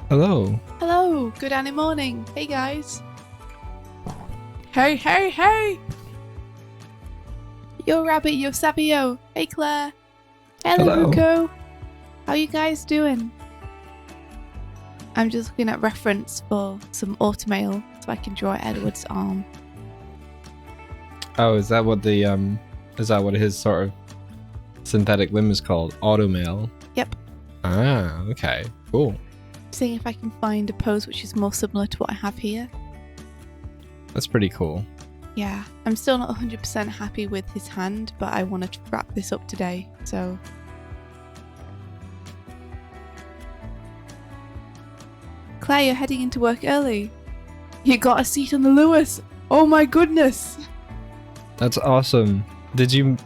Hello. Hello, good anime morning. Hey guys. Hey, hey, hey! Yo Rabbit, yo Savio. Hey Claire. Hello, Hello. Ruko. How you guys doing? I'm just looking at reference for some automail so I can draw Edward's arm. Oh, is that what his sort of synthetic limb is called? Automail? Yep. Ah, okay. Cool. Seeing if I can find a pose which is more similar to what I have here. That's pretty cool. Yeah, I'm still not 100% happy with his hand, but I want to wrap this up today, so... Claire, you're heading into work early. You got a seat on the Lewis. Oh my goodness. That's awesome. Did you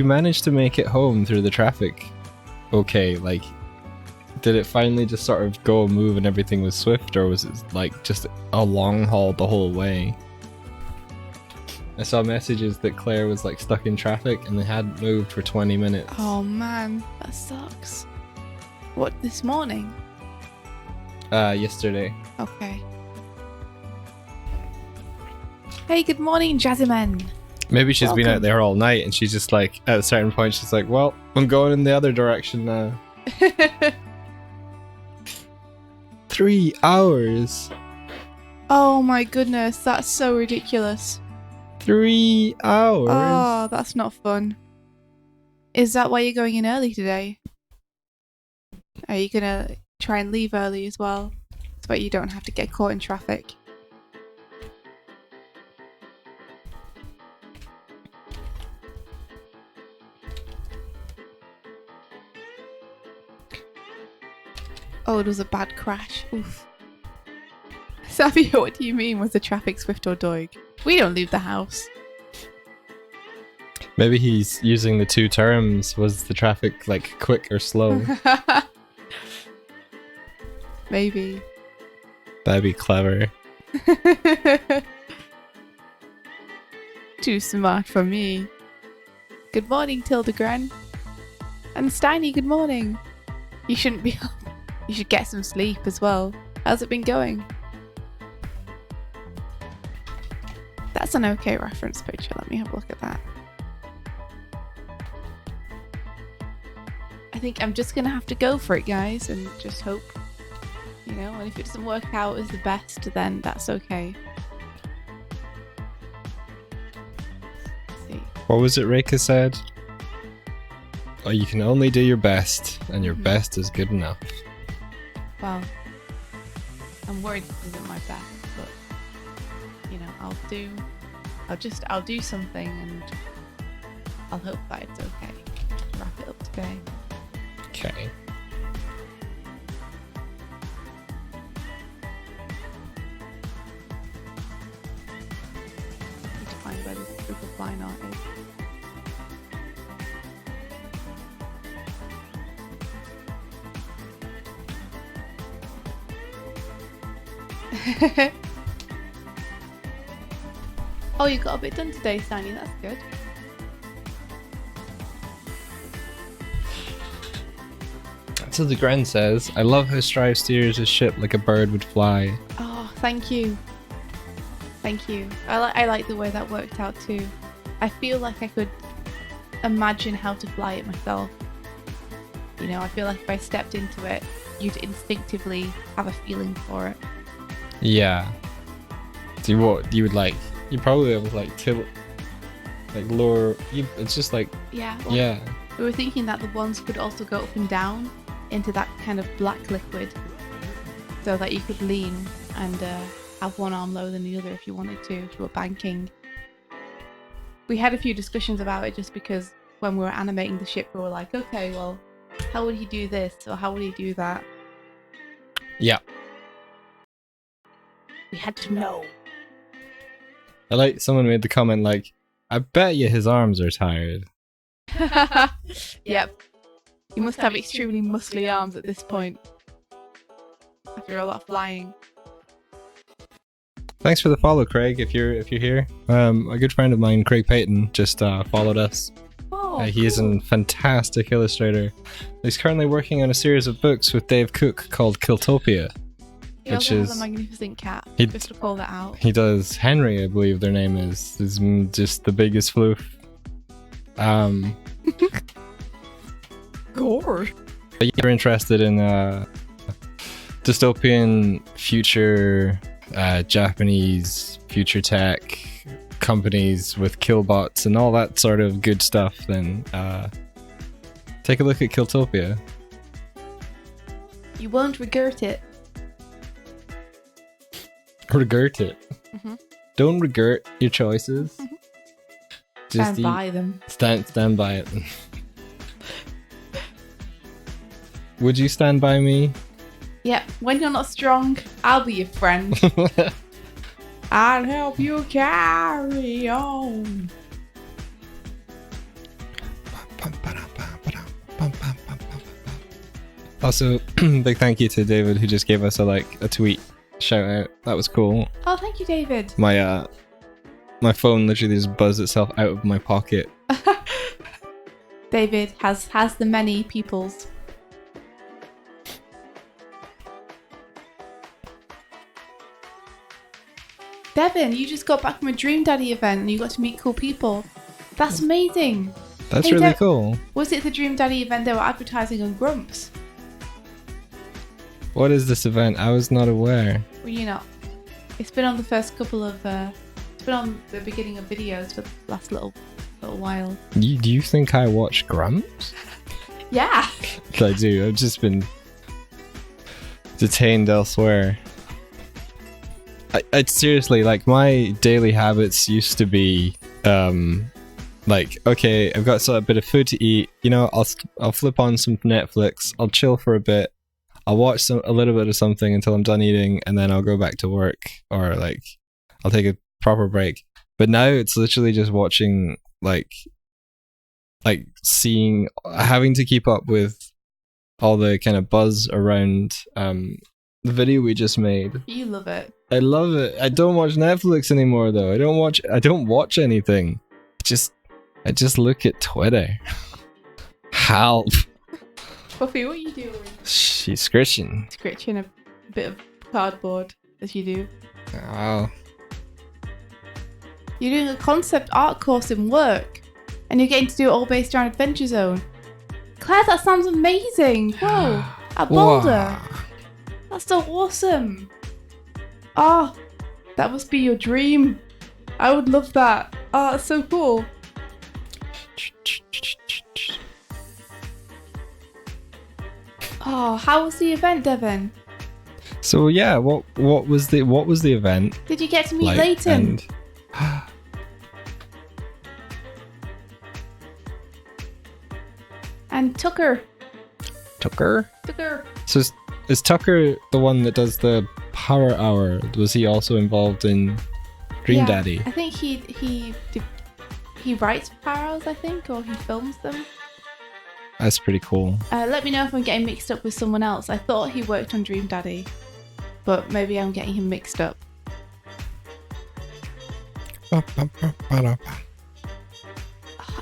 manage to make it home through the traffic? Okay, like, did it finally just sort of go and move and everything was swift, or was it like just a long haul the whole way? I saw messages that Claire was like stuck in traffic and they hadn't moved for 20 minutes. Oh man, that sucks. What, this morning? Yesterday. Okay. Hey, good morning, Jazzyman. Maybe she's been Welcome. out there all night and she's just like, at a certain point, she's like, well, I'm going in the other direction now. 3 hours. Oh my goodness, that's so ridiculous. 3 hours. Oh, that's not fun. Is that why you're going in early today? Are you gonna try and leave early as well, so that you don't have to get caught in traffic? Oh, it was a bad crash. Oof. Savio, what do you mean? Was the traffic swift or Doig? We don't leave the house. Maybe he's using the two terms. Was the traffic like quick or slow? Maybe. That'd be clever. Too smart for me. Good morning, Tildegren. And Steiny, good morning. You shouldn't be up. You should get some sleep as well. How's it been going? That's an okay reference picture. Let me have a look at that. I think I'm just going to have to go for it, guys, and just hope, you know, and if it doesn't work out as the best, then that's okay. Let's see. What was it Reika said? Oh, you can only do your best, and your best is good enough. Well, I'm worried this isn't my best, but you know, I'll do something, and I'll hope that it's okay. Wrap it up today. Okay. Need to find where this group of flying art is. Oh, you got a bit done today, Sani. That's good. So the Gren says, I love how Strive steers his ship like a bird would fly. Oh, thank you. Thank you. I like the way that worked out too. I feel like I could imagine how to fly it myself. You know, I feel like if I stepped into it, you'd instinctively have a feeling for it. Yeah. So you would like, you probably have like tilt, like lower, it's just like, Yeah. Well, yeah. we were thinking that the wands could also go up and down into that kind of black liquid, so that you could lean and have one arm lower than the other if you wanted to, if you were banking. We had a few discussions about it just because when we were animating the ship, we were like, okay, well, how would he do this or how would he do that? Yeah. We had to know. I like someone made the comment like, I bet you his arms are tired. Yep. You must have extremely muscly arms at this point. After a lot of flying. Thanks for the follow, Craig, if you're here. A good friend of mine, Craig Payton, just followed us. Oh, He is a fantastic illustrator. He's currently working on a series of books with Dave Cook called Kiltopia. He which also has is a magnificent cat. He- Just to call that out. he does. Henry, I believe their name is just the biggest floof. Gore. But you're interested in dystopian future Japanese future tech companies with killbots and all that sort of good stuff, then take a look at Killtopia. You won't regret it. Regret it. Mhm. Don't regret your choices. Mhm. Just Stand by them. stand by it. Would you stand by me? Yep. When you're not strong, I'll be your friend. I'll help you carry on. Also, big thank you to David who just gave us a tweet shout out. That was cool. Oh, thank you, David. My phone literally just buzzed itself out of my pocket. David has the many peoples. Devin, you just got back from a Dream Daddy event and you got to meet cool people. That's amazing. That's Hey, really cool. Was it the Dream Daddy event they were advertising on Grumps? What is this event? I was not aware. Were you not? It's been on the first couple of. It's been on the beginning of videos for the last little while. Do you think I watch Grumps? Yeah. I do. I've just been detained elsewhere. I seriously, my daily habits used to be okay, I've got a bit of food to eat, I'll flip on some Netflix, I'll chill for a bit, I'll watch a little bit of something until I'm done eating, and then I'll go back to work, or I'll take a proper break. But now it's literally just watching having to keep up with all the kind of buzz around the video we just made. You love it. I love it. I don't watch Netflix anymore though. I don't watch anything. I just look at Twitter. Help. Puffy, what are you doing? She's scratching. Scratching a bit of cardboard, as you do. Oh. You're doing a concept art course in work, and you're getting to do it all based around Adventure Zone. Claire, that sounds amazing. Whoa, at Boulder. Wow. That's so awesome. Oh, that must be your dream. I would love that. Oh, that's so cool. Oh, how was the event, Devin? So yeah, what was the event? Did you get to meet Leighton? And Tucker. Tucker? Tucker. So is Tucker the one that does the Power Hour? Was he also involved in Dream Daddy? I think he writes Power Hours, I think, or he films them. That's pretty cool. Let me know if I'm getting mixed up with someone else. I thought he worked on Dream Daddy, but maybe I'm getting him mixed up.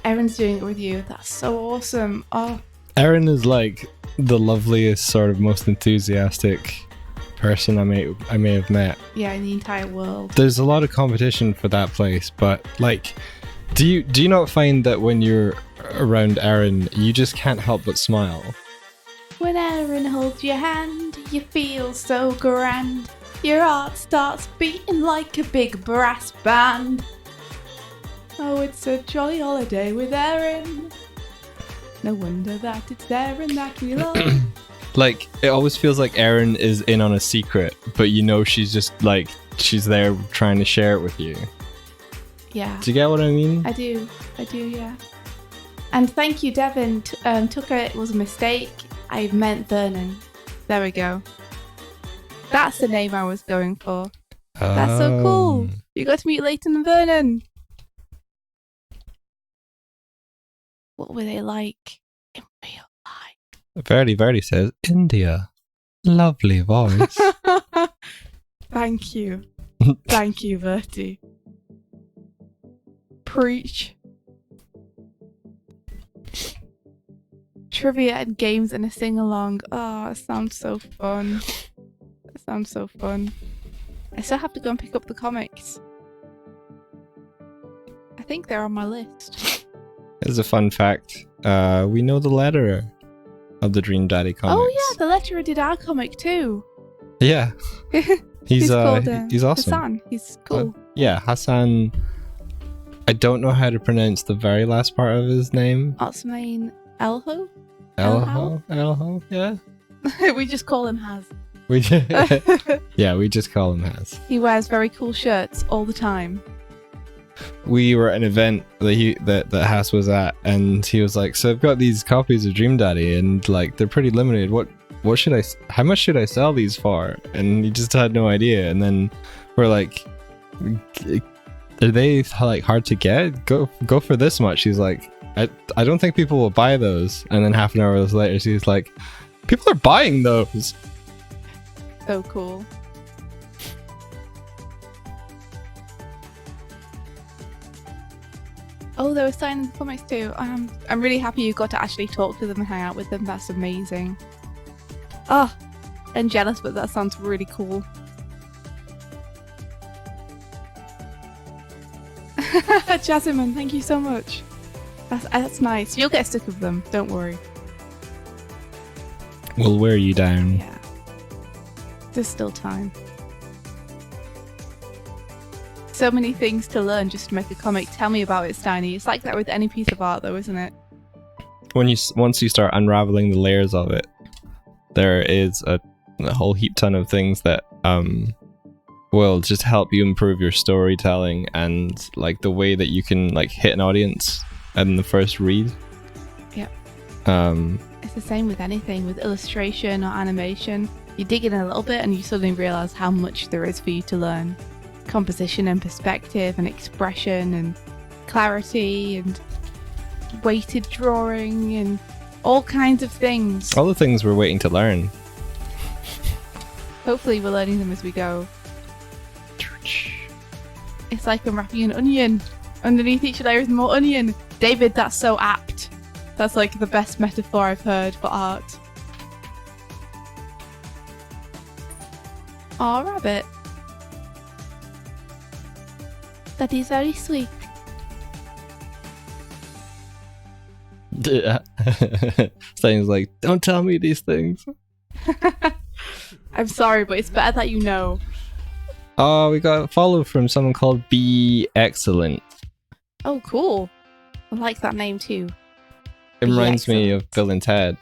Erin's doing it with you. That's so awesome. Oh, Erin is the loveliest, sort of most enthusiastic person I may have met. yeah, in the entire world. There's a lot of competition for that place, but do you not find that when you're around Erin, you just can't help but smile? When Erin holds your hand, you feel so grand. Your heart starts beating like a big brass band. Oh, it's a jolly holiday with Erin. No wonder that it's Erin that we love. It always feels like Erin is in on a secret, but she's just she's there trying to share it with you. Yeah. Do you get what I mean? I do, yeah. And thank you, Devin. Tucker, it was a mistake. I meant Vernon. There we go. That's the name I was going for. That's so cool. You got to meet Leighton and Vernon. What were they like in real life? Verdi says, India. Lovely voice. Thank you. Thank you, Verti. Preach. Trivia and games and a sing-along. Oh, it sounds so fun. It Sounds so fun. I still have to go and pick up the comics. I think they're on my list. As a fun fact, we know the letterer of the Dream Daddy comics. Oh yeah, the letterer did our comic too. Yeah. He's awesome. Hassan. He's cool. Yeah, Hassan. I don't know how to pronounce the very last part of his name. Otsmain Elho? Elho, yeah. We just call him Haz. We just call him Haz. He wears very cool shirts all the time. We were at an event that Haz was at, and he was like, "So I've got these copies of Dream Daddy, and like they're pretty limited. How much should I sell these for?" And he just had no idea. And then we're like, "Are they like hard to get? Go for this much." He's like, I don't think people will buy those. And then half an hour later, she's like, "People are buying those." So cool. Oh, they were signing the comics too. I'm really happy you got to actually talk to them and hang out with them. That's amazing. Oh, I'm jealous, but that sounds really cool. Jasmine, thank you so much. That's nice. You'll get sick of them. Don't worry. We'll wear you down. Yeah. There's still time. So many things to learn just to make a comic. Tell me about it, Steiny. It's like that with any piece of art, though, isn't it? Once you start unraveling the layers of it, there is a whole heap ton of things that will just help you improve your storytelling and like the way that you can like hit an audience in the first read. Yep. It's the same with anything, with illustration or animation. You dig in a little bit and you suddenly realize how much there is for you to learn. Composition and perspective and expression and clarity and weighted drawing and all kinds of things. All the things we're waiting to learn. Hopefully we're learning them as we go. It's like unwrapping an onion. Underneath each layer is more onion. David, that's so apt. That's like the best metaphor I've heard for art. Aw, rabbit. That is very sweet. Saying's like, "Don't tell me these things." I'm sorry, but it's better that you know. Oh, we got a follow from someone called Be Excellent. Oh, cool. I like that name too. It reminds me of Bill and Ted.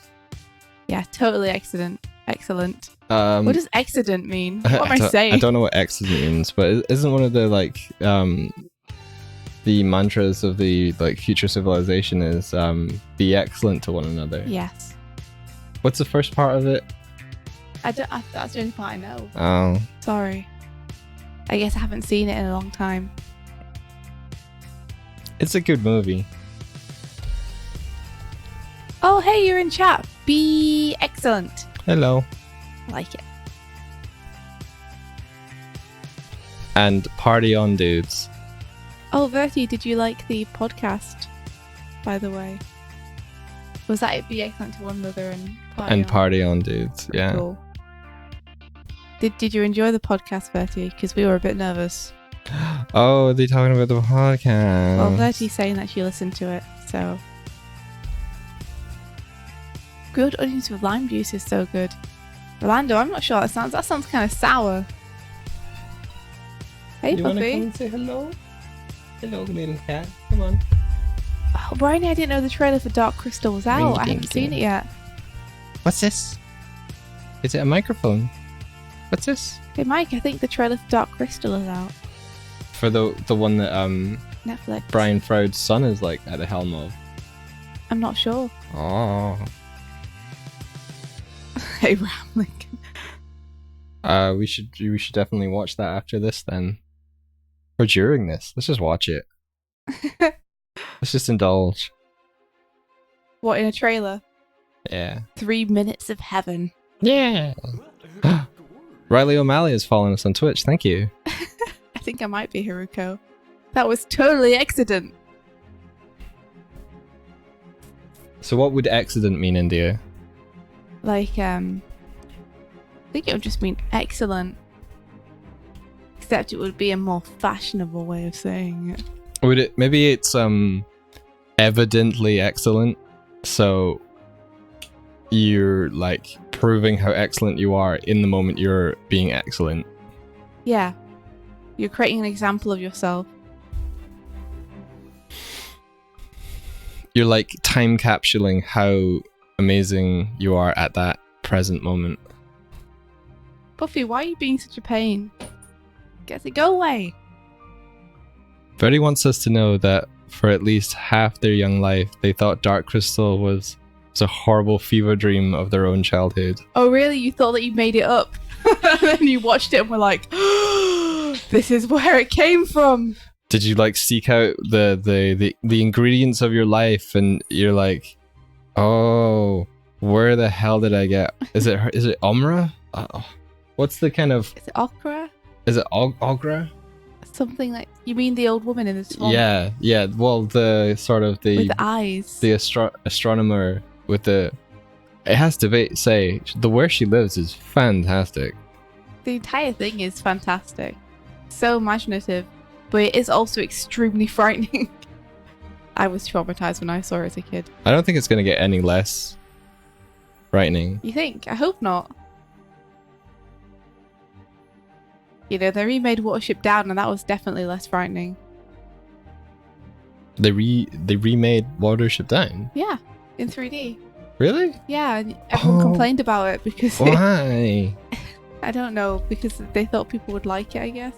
Yeah, totally excellent. Excellent. What does accident mean? What am I saying? I don't know what accident means, but isn't one of the like the mantras of the like future civilization is be excellent to one another? Yes. What's the first part of it? That's the only part I know. Oh. Sorry. I guess I haven't seen it in a long time. It's a good movie. Oh, hey, you're in chat. Be excellent. Hello. I like it. And party on, dudes. Oh, Verti, did you like the podcast, by the way? Was that it? Be excellent to one another and party on, dudes. Yeah. Cool. Did you enjoy the podcast, Verti? Because we were a bit nervous. Oh, are they talking about the podcast? Well, Verti's saying that she listened to it, so... Grilled onions with lime juice is so good. Rolando, I'm not sure. That sounds kind of sour. Hey, you Puppy. You want to come and say hello? Hello, little cat. Come on. Oh, Bryony, I didn't know the trailer for Dark Crystal was out. I haven't seen it yet. What's this? Is it a microphone? What's this? Hey, Mike, I think the trailer for Dark Crystal is out. For the one that Netflix. Brian Froud's son is like at the helm of. I'm not sure. Oh. Hey, rambling. We should definitely watch that after this then. Or during this. Let's just watch it. Let's just indulge. What, in a trailer? Yeah. 3 minutes of heaven. Yeah. Riley O'Malley has followed us on Twitch. Thank you. I think I might be Haruko. That was totally accident. So what would accident mean, India? Like, I think it would just mean excellent. Except it would be a more fashionable way of saying it. Would it? Maybe it's evidently excellent. So you're like proving how excellent you are in the moment you're being excellent. Yeah. You're creating an example of yourself. You're like time capsuling how amazing you are at that present moment. Buffy, why are you being such a pain? Get it, go away. Betty wants us to know that for at least half their young life, they thought Dark Crystal was a horrible fever dream of their own childhood. Oh, really? You thought that you made it up? And then you watched it and were like, this is where it came from. Did you like seek out the ingredients of your life and you're like, oh, where the hell did I get? Is it Umra? What's the kind of... Is it Okra? Is it Ogra? Something like... You mean the old woman in the swamp? Yeah. Well, the sort of the... With the eyes. The astronomer with the... It has to say, the where she lives is fantastic. The entire thing is fantastic. So imaginative. But it is also extremely frightening. I was traumatized when I saw it as a kid. I don't think it's going to get any less frightening. You think? I hope not. You know, they remade Watership Down and that was definitely less frightening. They remade Watership Down? Yeah, in 3D. Really? Yeah, and everyone complained about it because... Why? I don't know, because they thought people would like it, I guess.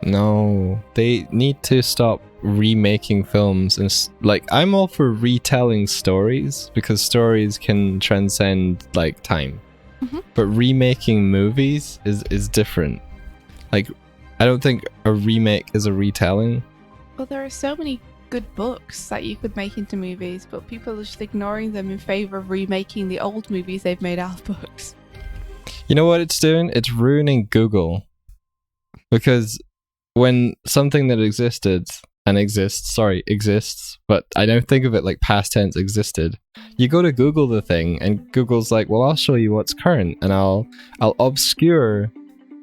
No, they need to stop remaking films and like I'm all for retelling stories because stories can transcend like time. But remaking movies is different. Like I don't think a remake is a retelling. Well, there are so many good books that you could make into movies, but people are just ignoring them in favor of remaking the old movies they've made out of books. You know what it's doing? It's ruining Google. Because when something that exists, but I don't think of it like past tense existed. You go to Google the thing and Google's like, well, I'll show you what's current and I'll obscure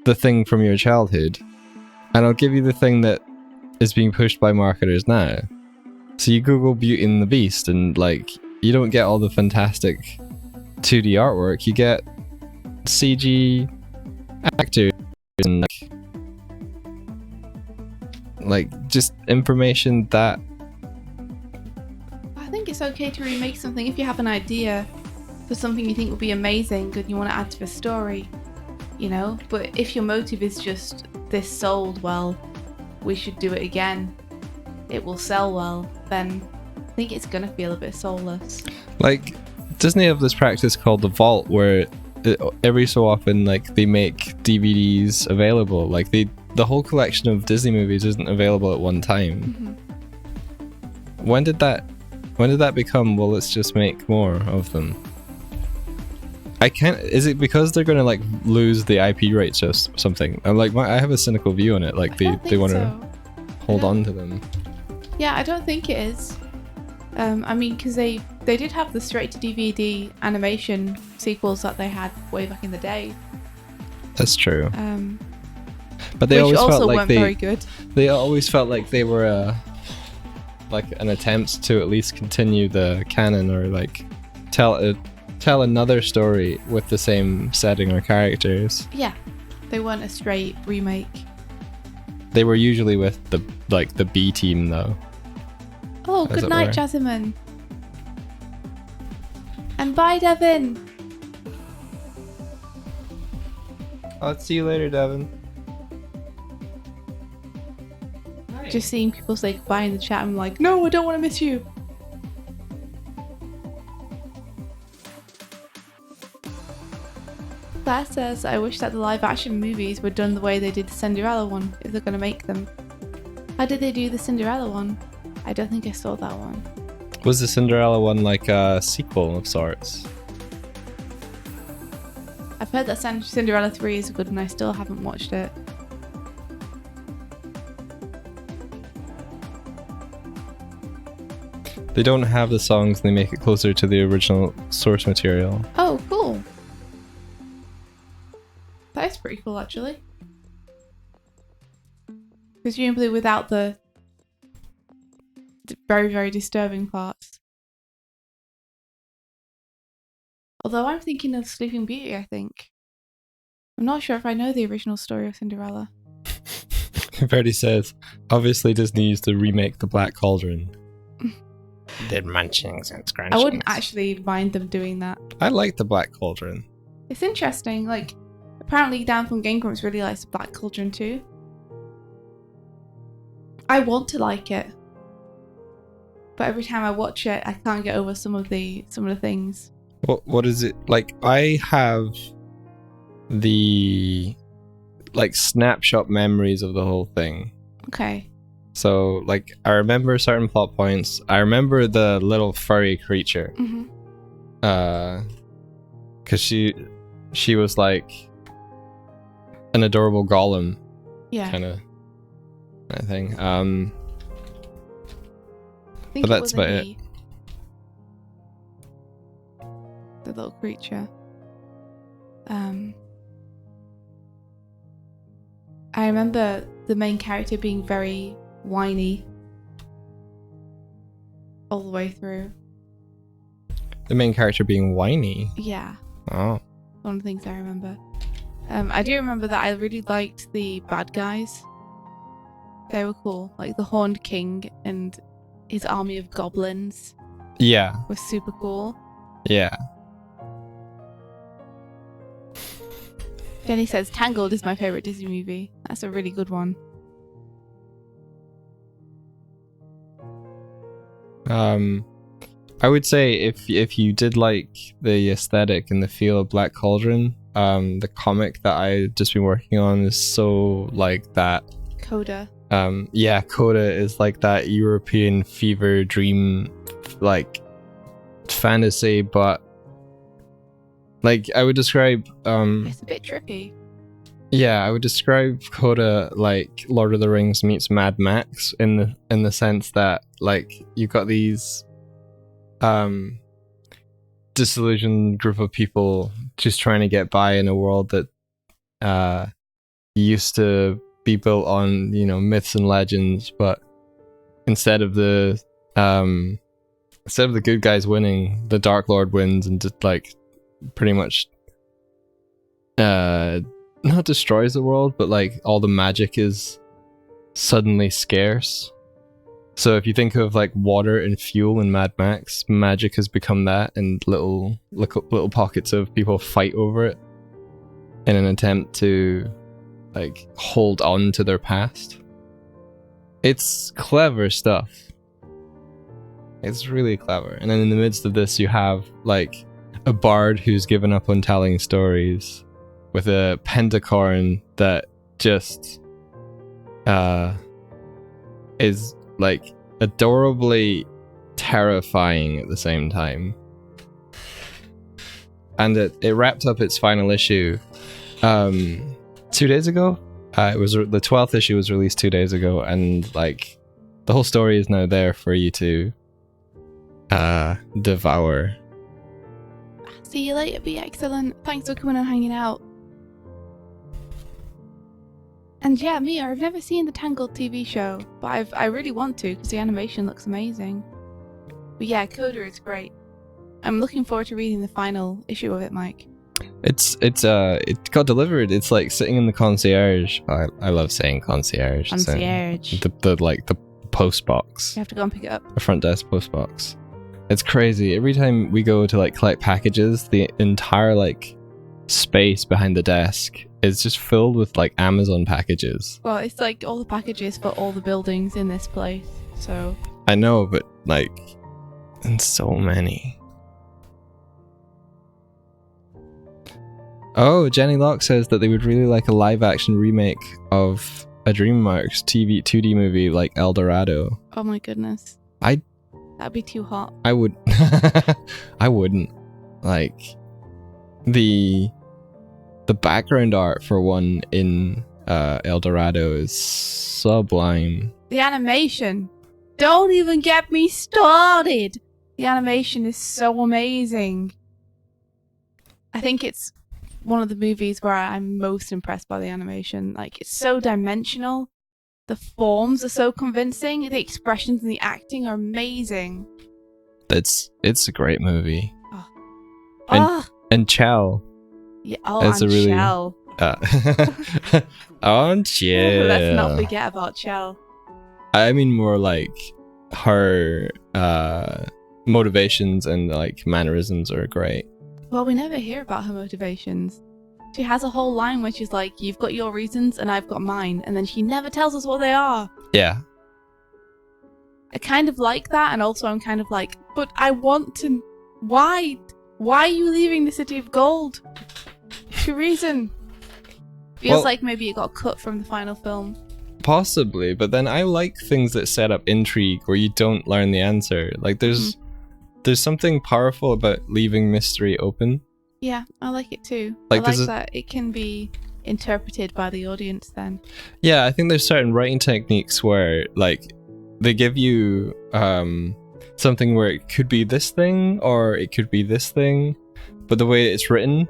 the thing from your childhood and I'll give you the thing that is being pushed by marketers now. So you Google Beauty and the Beast and like, you don't get all the fantastic 2D artwork, you get CG actors and like just information that... I think it's okay to remake something if you have an idea for something you think would be amazing and you want to add to the story, you know? But if your motive is just, this sold well, we should do it again, it will sell well, then I think it's gonna feel a bit soulless. Like, Disney have this practice called the Vault where every so often like they make DVDs available. Like the whole collection of Disney movies isn't available at one time. When did that become, well, let's just make more of them? I can't... Is it because they're going to like lose the IP rights or something? I'm like, I have a cynical view on it. Like they want to hold on to them. Yeah, I don't think it is. I mean, because they did have the straight to DVD animation sequels that they had way back in the day. That's true. But they which always also felt like weren't very good. They always felt like they were like an attempt to at least continue the canon or like tell another story with the same setting or characters. Yeah, they weren't a straight remake. They were usually with the B team though. Oh, good night, Jasmine. And bye, Devin. I'll see you later, Devin. Just seeing people say goodbye in the chat, I'm like, no, I don't want to miss you. Claire says, I wish that the live action movies were done the way they did the Cinderella one, if they're going to make them. How did they do the Cinderella one? I don't think I saw that one. Was the Cinderella one like a sequel of sorts? I've heard that Cinderella 3 is good and I still haven't watched it. They don't have the songs and they make it closer to the original source material. Oh, cool. That's pretty cool, actually. Presumably without the very, very disturbing parts. Although I'm thinking of Sleeping Beauty, I think. I'm not sure if I know the original story of Cinderella. Verdi says, obviously Disney used to remake The Black Cauldron. Did munchings and scrunchings. I wouldn't actually mind them doing that. I like The Black Cauldron. It's interesting, like, apparently Dan from Game Grumps really likes The Black Cauldron too. I want to like it. But every time I watch it, I can't get over some of the things. What is it? Like, I have the like snapshot memories of the whole thing. Okay. So like I remember certain plot points. I remember the little furry creature. Mm-hmm. Cause she was like an adorable golem. Yeah. Kind of thing. I think but that's about it. The little creature. I remember the main character being very whiny all the way through. The main character being whiny? Yeah. Oh. One of the things I remember. I do remember that I really liked the bad guys. They were cool. Like the Horned King and his army of goblins. Yeah. Was super cool. Yeah. Jenny says Tangled is my favorite Disney movie. That's a really good one. I would say if you did like the aesthetic and the feel of Black Cauldron, the comic that I've just been working on is so like that. Coda. Yeah, Coda is like that European fever dream, like fantasy, but like I would describe it's a bit trippy. Yeah, I would describe Coda like Lord of the Rings meets Mad Max in the sense that like you've got these disillusioned group of people just trying to get by in a world that used to be built on, you know, myths and legends, but instead of the good guys winning, the Dark Lord wins and just like pretty much not destroys the world, but like all the magic is suddenly scarce. So if you think of like water and fuel in Mad Max, magic has become that, and little pockets of people fight over it in an attempt to like hold on to their past. It's clever stuff. It's really clever. And then in the midst of this, you have like a bard who's given up on telling stories with a pentacorn that just is like adorably terrifying at the same time. And it wrapped up its final issue 2 days ago. It was the 12th issue was released 2 days ago, and like the whole story is now there for you to devour. See you later, be excellent. Thanks for coming and hanging out. And yeah, Mia, I've never seen the Tangled TV show, but I really want to because the animation looks amazing. But yeah, Coda is great. I'm looking forward to reading the final issue of it, Mike. It got delivered. It's like sitting in the concierge. I love saying concierge. Concierge. So the post box. You have to go and pick it up. The front desk post box. It's crazy. Every time we go to like collect packages, the entire like space behind the desk is just filled with like Amazon packages. Well, it's like all the packages for all the buildings in this place. So I know, but like, and so many. Oh, Jenny Locke says that they would really like a live-action remake of a DreamWorks 2D movie like El Dorado. Oh my goodness. That'd be too hot. I would. I wouldn't. Like, the background art for one in El Dorado is sublime. The animation. Don't even get me started. The animation is so amazing. I think it's one of the movies where I'm most impressed by the animation. Like, it's so dimensional. The forms are so convincing. The expressions and the acting are amazing. It's a great movie. Oh. And Chell. Yeah. Oh, It's and a really- Chell. Oh, Chell. Let's not forget about Chell. I mean more like her motivations and like mannerisms are great. Well, we never hear about her motivations. She has a whole line where she's like, you've got your reasons and I've got mine. And then she never tells us what they are. Yeah. I kind of like that. And also I'm kind of like, but I want to... Why? Why are you leaving the City of Gold? What's your reason? Feels like maybe it got cut from the final film. Possibly, but then I like things that set up intrigue where you don't learn the answer. Like there's something powerful about leaving mystery open. Yeah, I like it too. Like, I like that it can be interpreted by the audience then. Yeah, I think there's certain writing techniques where like they give you something where it could be this thing or it could be this thing, but the way it's written,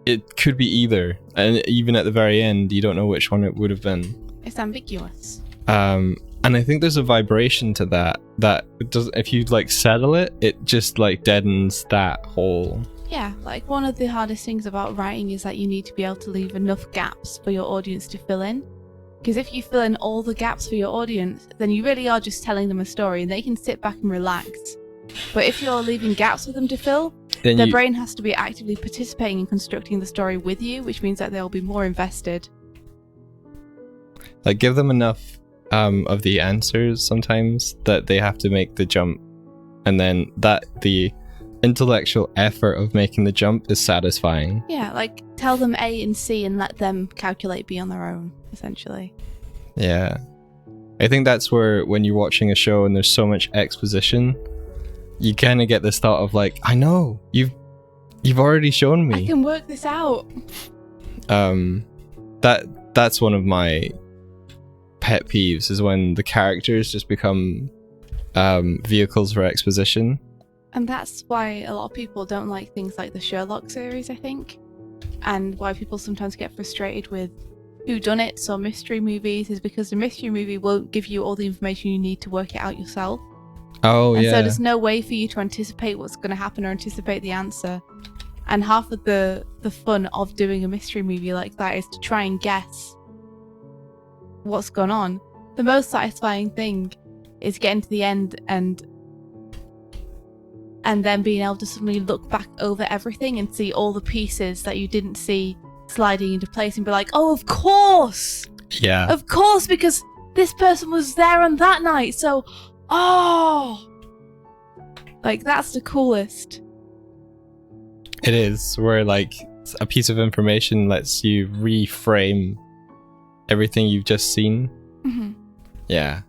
it could be either. And even at the very end, you don't know which one it would have been. It's ambiguous. And I think there's a vibration to that it does, if you like settle it, it just like deadens that whole... Yeah, like one of the hardest things about writing is that you need to be able to leave enough gaps for your audience to fill in. Because if you fill in all the gaps for your audience, then you really are just telling them a story and they can sit back and relax. But if you're leaving gaps for them to fill, then their brain has to be actively participating in constructing the story with you, which means that they'll be more invested. Like give them enough of the answers sometimes that they have to make the jump, and then the intellectual effort of making the jump is satisfying. Yeah, like tell them A and C and let them calculate B on their own, essentially. Yeah. I think that's where when you're watching a show and there's so much exposition, you kind of get this thought of like, I know, you've already shown me. I can work this out. That's one of my pet peeves is when the characters just become vehicles for exposition. And that's why a lot of people don't like things like the Sherlock series, I think. And why people sometimes get frustrated with whodunits or mystery movies is because the mystery movie won't give you all the information you need to work it out yourself. Oh, and yeah. so there's no way for you to anticipate what's going to happen or anticipate the answer. And half of the fun of doing a mystery movie like that is to try and guess what's gone on. The most satisfying thing is getting to the end and then being able to suddenly look back over everything and see all the pieces that you didn't see sliding into place and be like, oh, of course! Yeah. Of course, because this person was there on that night, so, oh! Like, that's the coolest. It is, where like a piece of information lets you reframe everything you've just seen. Mm-hmm. Yeah.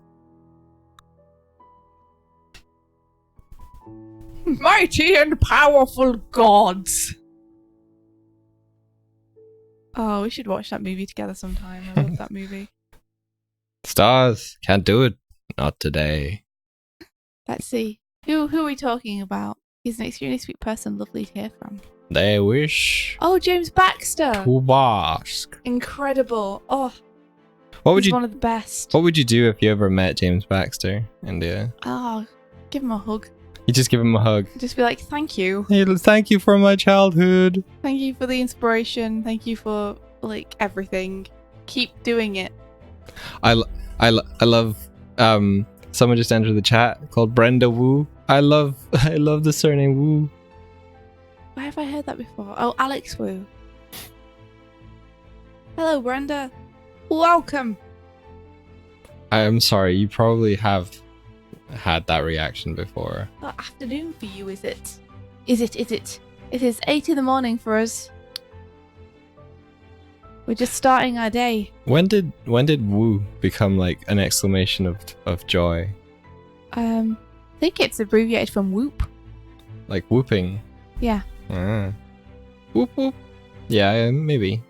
Mighty and powerful gods. Oh, we should watch that movie together sometime. I love that movie. Stars, can't do it. Not today. Let's see. Who are we talking about? He's an extremely sweet person, lovely to hear from. They wish Oh, James Baxter. to ask. Incredible. Oh, What would he's you one of the best. What would you do if you ever met James Baxter, India? Oh, give him a hug. You just give him a hug. Just be like, thank you. Hey, thank you for my childhood. Thank you for the inspiration. Thank you for, like, everything. Keep doing it. I love someone just entered the chat called Brenda Wu. I love the surname Wu. Where have I heard that before? Oh, Alex Wu. Hello, Brenda. Welcome. I am sorry, you probably have had that reaction before. What afternoon for you is it? Is it? It is 8 in the morning for us. We're just starting our day. When did Wu become like an exclamation of joy? I think it's abbreviated from whoop. Like whooping. Yeah. Whoop whoop. Yeah, maybe.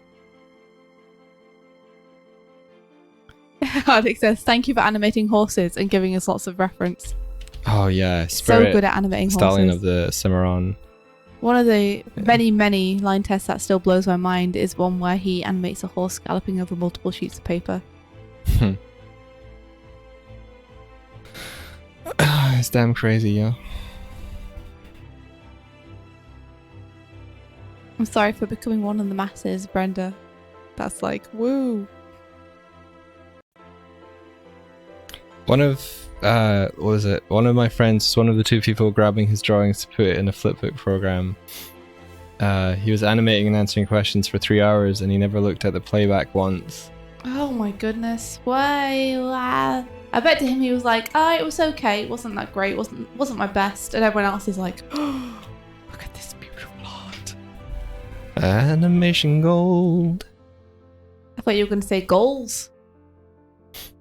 Alex says, thank you for animating horses and giving us lots of reference. Oh yeah, So good at animating Stallion horses. of the Cimarron. One of the many line tests that still blows my mind is one where he animates a horse galloping over multiple sheets of paper. It's damn crazy, yo. I'm sorry for becoming one of the masses, Brenda. That's like, woo. One of, what was it? One of my friends, one of the two people grabbing his drawings to put it in a flipbook program. He was animating and answering questions for 3 hours and he never looked at the playback once. Oh my goodness. Why? I bet to him he was like, oh, it was okay. It wasn't that great. Wasn't my best. And everyone else is like, oh, look at this beautiful art. Animation gold. I thought you were going to say goals.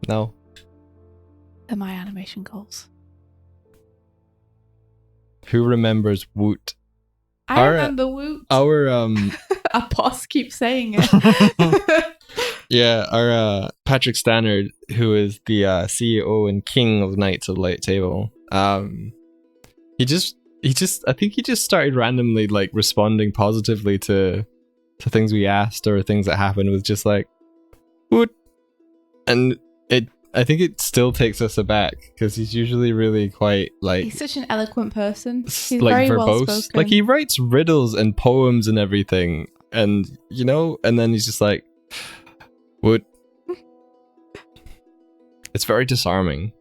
No. They're my animation goals. Who remembers Woot? I remember Woot. Our Our boss keeps saying it. yeah, our Patrick Stannard, who is the CEO and king of Knights of the Light Table. He just I think he just started randomly like responding positively to things we asked or things that happened with just like Woot. And I think it still takes us aback because he's usually really quite like... He's such an eloquent person. He's like very verbose. well spoken. Like he writes riddles and poems and everything. And, you know, and then he's just like, what? It's very disarming.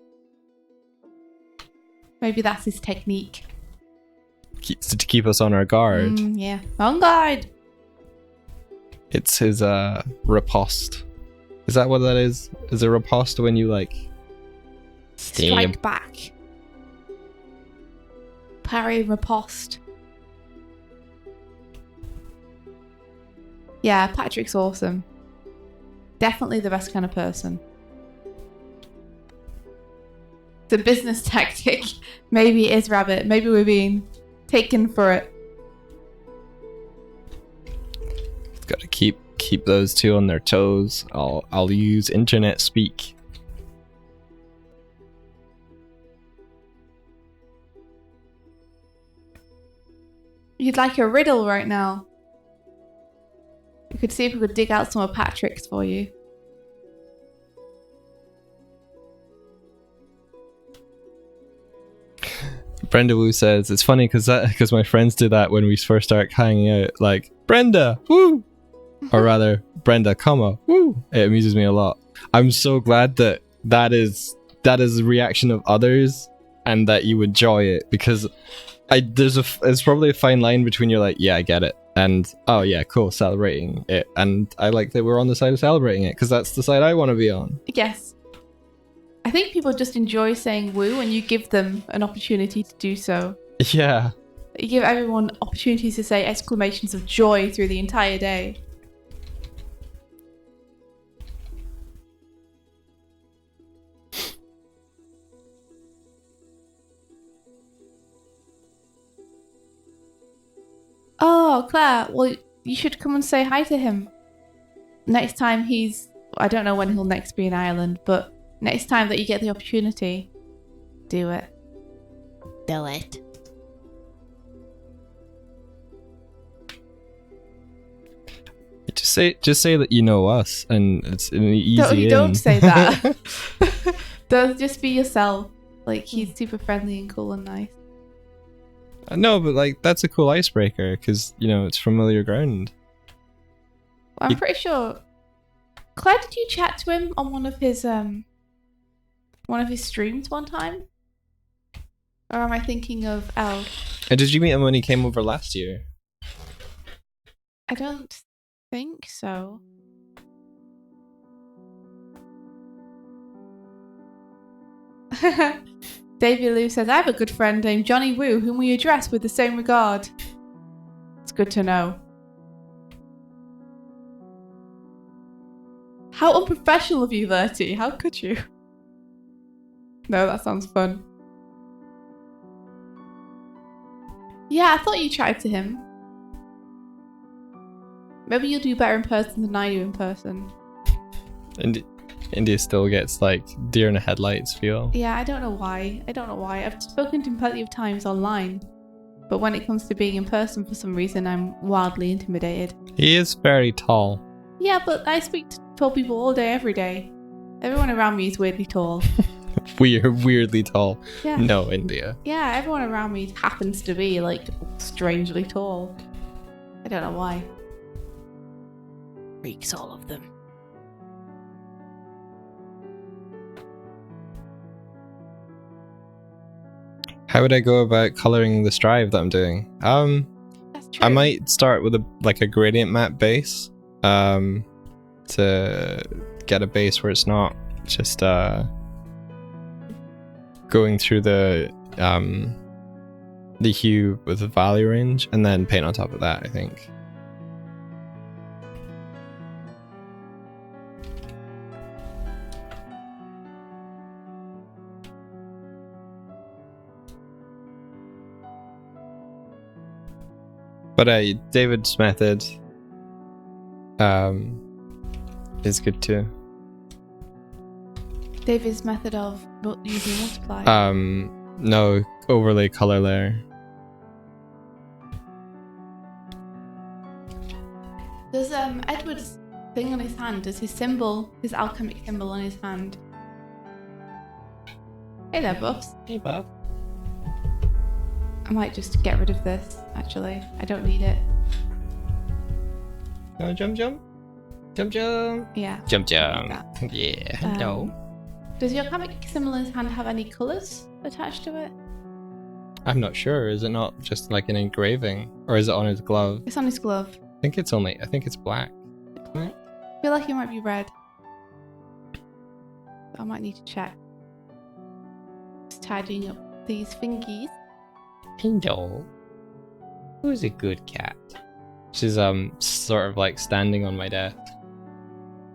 Maybe that's his technique. To keep us on our guard. Yeah. On guard! It's his riposte. Is that what that is? Is a riposte when you like strike back? Parry, riposte. Yeah, Patrick's awesome. Definitely the best kind of person. It's a business tactic. Maybe it is, Rabbit. Maybe we're being taken for it. Got to keep those two on their toes. I'll use internet speak. You'd like a riddle right now. We could see if we could dig out some of Patrick's for you. Brenda Wu says it's funny because my friends do that when we first start hanging out. Like Brenda, woo. Or rather, Brenda, comma, woo! It amuses me a lot. I'm so glad that is the reaction of others, and that you enjoy it because there's probably a fine line between you're like, yeah, I get it, and oh yeah, cool, celebrating it, and I like that we're on the side of celebrating it because that's the side I want to be on. Yes, I think people just enjoy saying woo, and you give them an opportunity to do so. Yeah, you give everyone opportunities to say exclamations of joy through the entire day. Oh, Claire, well, you should come and say hi to him. Next time I don't know when he'll next be in Ireland, but next time that you get the opportunity, do it. Do it. Just say that you know us, and it's an easy Don't say that. Don't just be yourself. Like, he's super friendly and cool and nice. No, but like that's a cool icebreaker because you know it's familiar ground. Well, I'm pretty sure. Claire, did you chat to him on one of his streams one time? Or am I thinking of Elle? And did you meet him when he came over last year? I don't think so. David Liu says, I have a good friend named Johnny Woo whom we address with the same regard. It's good to know. How unprofessional of you, Verty. How could you? No, that sounds fun. Yeah, I thought you chatted to him. Maybe you'll do better in person than I do in person. India still gets like deer in the headlights feel. Yeah, I don't know why. I've spoken to him plenty of times online. But when it comes to being in person, for some reason, I'm wildly intimidated. He is very tall. Yeah, but I speak to tall people all day, every day. Everyone around me is weirdly tall. Weirdly tall. Yeah. No, India. Yeah, everyone around me happens to be, like, strangely tall. I don't know why. Freaks, all of them. How would I go about coloring the strive that I'm doing? That's true. I might start with a gradient map base, to get a base where it's not just going through the hue with the value range, and then paint on top of that, I think. But David's method is good too. David's method of using multiply. No, overlay color layer. Does Edward's thing on his hand, does his symbol, his alchemic symbol on his hand? Hey there, Buffs. Hey, Buff. I might just get rid of this, actually. I don't need it. Oh, jump, jump. Jump, jump. Yeah. Jump, like jump. that. Yeah, hello. Does your alchemic symbol in his hand have any colours attached to it? I'm not sure. Is it not just like an engraving? Or is it on his glove? It's on his glove. I think it's black. I feel like it might be red. But I might need to check. Just tidying up these fingies. Hello. Who's a good cat? She's sort of like standing on my desk.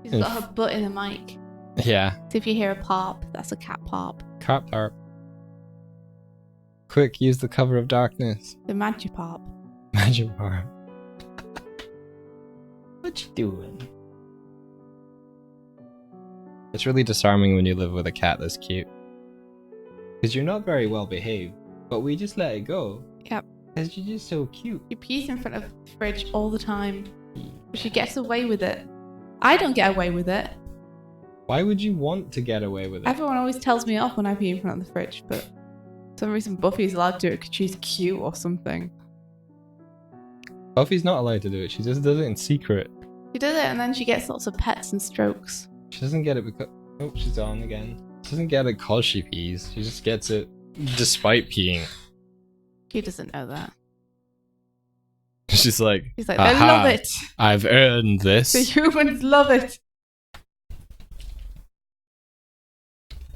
She's got her butt in the mic. Yeah. So if you hear a pop, that's a cat pop. Cat tarp. Quick, use the cover of darkness. The magic pop. Magic part. What you doing? It's really disarming when you live with a cat that's cute. Because you're not very well behaved, but we just let it go. Yep. Because you're just so cute. She pees in front of the fridge all the time. But she gets away with it. I don't get away with it. Why would you want to get away with it? Everyone always tells me off when I pee in front of the fridge, but for some reason Buffy's allowed to do it because she's cute or something. Buffy's not allowed to do it. She just does it in secret. She does it and then she gets lots of pets and strokes. She doesn't get it because... Oh, she's on again. She doesn't get it because she pees. She just gets it despite peeing. She doesn't know that. She's like, I love it. I've earned this. The humans love it.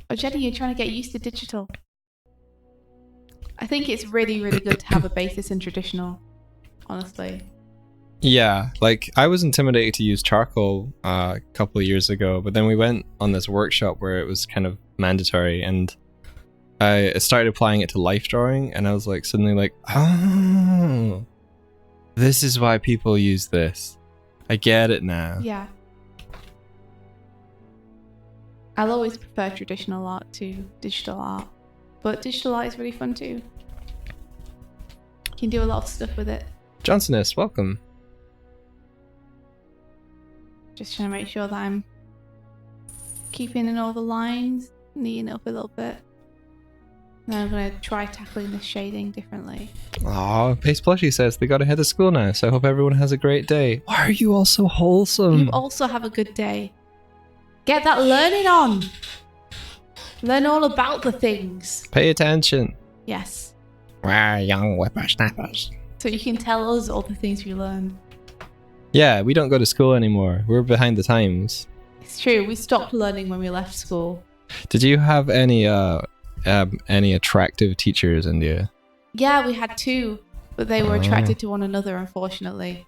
Oh, Jenny, you're trying to get used to digital. I think it's really, really good to have a basis in traditional, honestly. Yeah, like I was intimidated to use charcoal a couple of years ago, but then we went on this workshop where it was kind of mandatory, and I started applying it to life drawing, and I was like suddenly like, oh, this is why people use this. I get it now. Yeah. I'll always prefer traditional art to digital art, but digital art is really fun too. You can do a lot of stuff with it. Johnsonist, welcome. Just trying to make sure that I'm keeping in all the lines, neating it up a little bit. Then I'm going to try tackling the shading differently. Oh, Pace Plushie says they got to head to school now, so I hope everyone has a great day. Why are you all so wholesome? You also have a good day. Get that learning on. Learn all about the things. Pay attention. Yes. We're young whippersnappers. So you can tell us all the things we learned. Yeah, we don't go to school anymore. We're behind the times. It's true. We stopped learning when we left school. Did you have any attractive teachers, India? Yeah, we had two, but they were attracted to one another, unfortunately.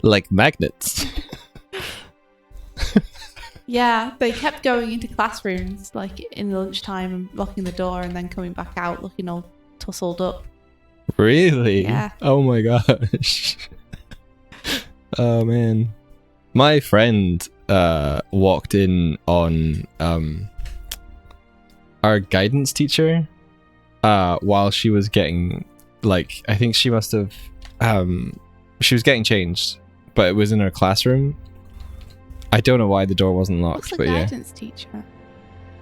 Like magnets. Yeah, they kept going into classrooms, like in lunchtime and locking the door and then coming back out looking all tussled up. Really? Yeah. Oh my gosh. Oh man. My friend walked in on our guidance teacher while she was getting like I think she must have she was getting changed, but it was in her classroom. I don't know why the door wasn't locked. What's a but guidance teacher?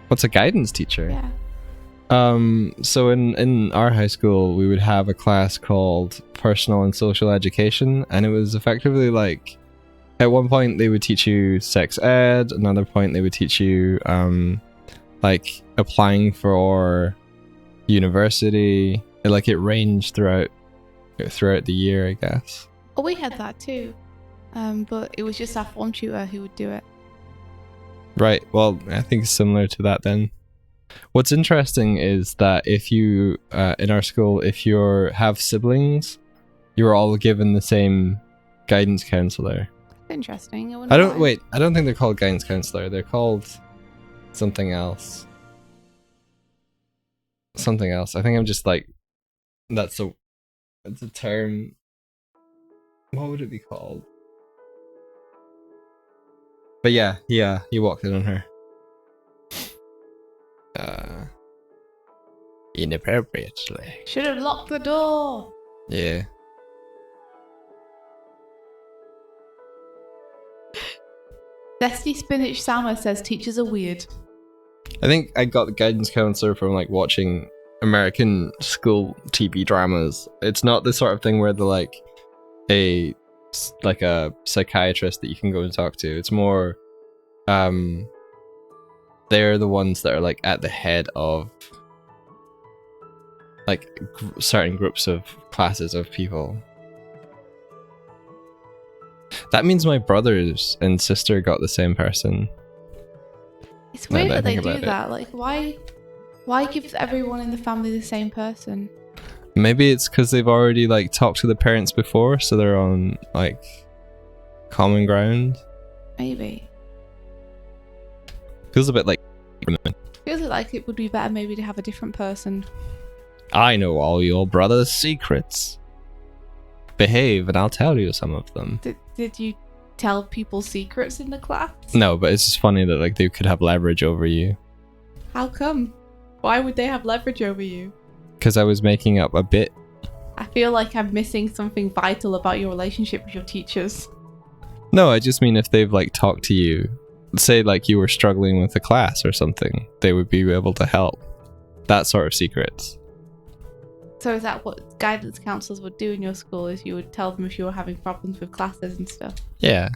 What's a guidance teacher? Yeah. So in our high school, we would have a class called Personal and Social Education, and it was effectively like, at one point they would teach you sex ed, another point they would teach you like applying for university. Like it ranged throughout the year, I guess. Oh, we had that too, but it was just our form tutor who would do it. Right. Well, I think it's similar to that then. What's interesting is that if you, in our school, if you have siblings, you're all given the same guidance counselor. Interesting. I don't think they're called guidance counselor. They're called something else. Something else. I think I'm just like, it's a term. What would it be called? But yeah, you walked in on her. Inappropriately. Should have locked the door. Yeah. Zesty Spinach Sama says teachers are weird. I think I got the guidance counselor from like watching American school TV dramas. It's not the sort of thing where they're like a psychiatrist that you can go and talk to. It's more they're the ones that are like at the head of like certain groups of classes of people. That means my brothers and sister got the same person. It's weird that they do that. Like, why give everyone in the family the same person? Maybe it's because they've already like talked to the parents before, so they're on like common ground. Maybe. Feels a bit like. Feels like it would be better maybe to have a different person. I know all your brother's secrets. Behave and I'll tell you some of them. Did you tell people secrets in the class? No, but it's just funny that like they could have leverage over you. How come? Why would they have leverage over you? Because I was making up a bit. I feel like I'm missing something vital about your relationship with your teachers. No, I just mean if they've like talked to you, say like you were struggling with a class or something, they would be able to help. That sort of secrets. So is that what guidance counselors would do in your school? Is you would tell them if you were having problems with classes and stuff? Yeah.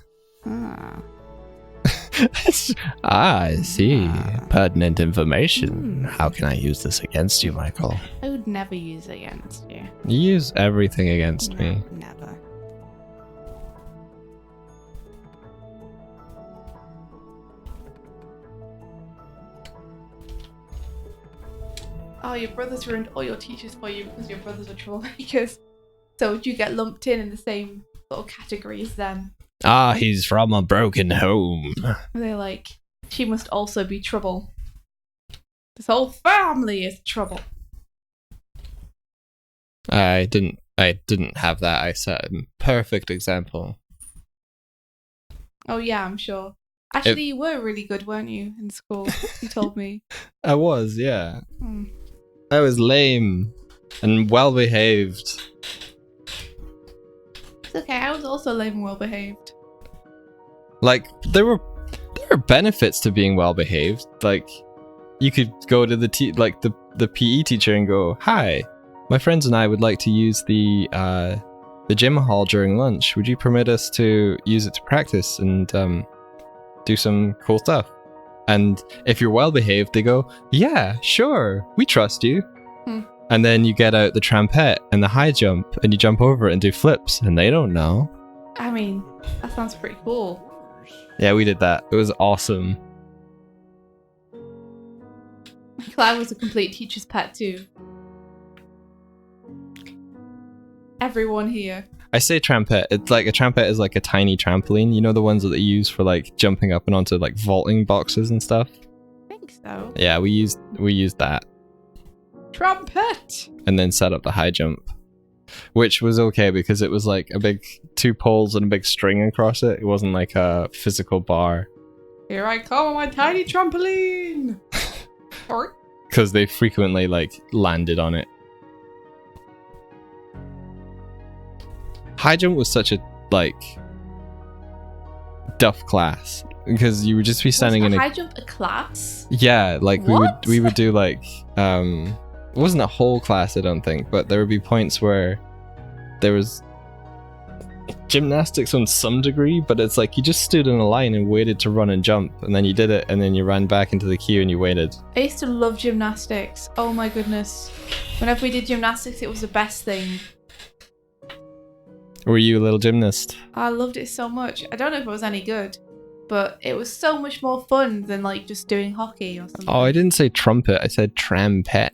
Ah. I see. Pertinent information. How can I use this against you, Michael? I would never use it against you. You use everything against me. Never. Oh, your brothers ruined all your teachers for you because your brothers are troublemakers. So would you get lumped in the same little category as them? Ah, he's from a broken home. They're like, she must also be trouble. This whole family is trouble. I didn't have that. I set a perfect example. Oh yeah, I'm sure. Actually, you were really good, weren't you, in school? You told me. I was, yeah. I was lame and well behaved. It's okay, I was also lame and well behaved. Like, there were benefits to being well behaved. Like, you could go to the PE teacher and go, "Hi, my friends and I would like to use the gym hall during lunch. Would you permit us to use it to practice and do some cool stuff?" And if you're well behaved, they go, "Yeah, sure, we trust you." And then you get out the trampette and the high jump and you jump over it and do flips and they don't know. I mean, that sounds pretty cool. Yeah, we did that. It was awesome. Clive was a complete teacher's pet too. Everyone here. I say trampette. It's like a trampette is like a tiny trampoline. You know the ones that they use for like jumping up and onto like vaulting boxes and stuff? I think so. Yeah, we used that. Trumpet! And then set up the high jump. Which was okay because it was like a big 2 poles and a big string across it. It wasn't like a physical bar. Here I come on my tiny trampoline! Because they frequently like landed on it. High jump was such a like duff class because you would just be standing in a high jump a class. Yeah, like What? we would do like it wasn't a whole class, I don't think, but there would be points where there was gymnastics on some degree, but it's like you just stood in a line and waited to run and jump, and then you did it, and then you ran back into the queue and you waited. I used to love gymnastics. Oh my goodness. Whenever we did gymnastics, it was the best thing. Were you a little gymnast? I loved it so much. I don't know if it was any good, but it was so much more fun than like just doing hockey or something. Oh, I didn't say trumpet, I said trampet.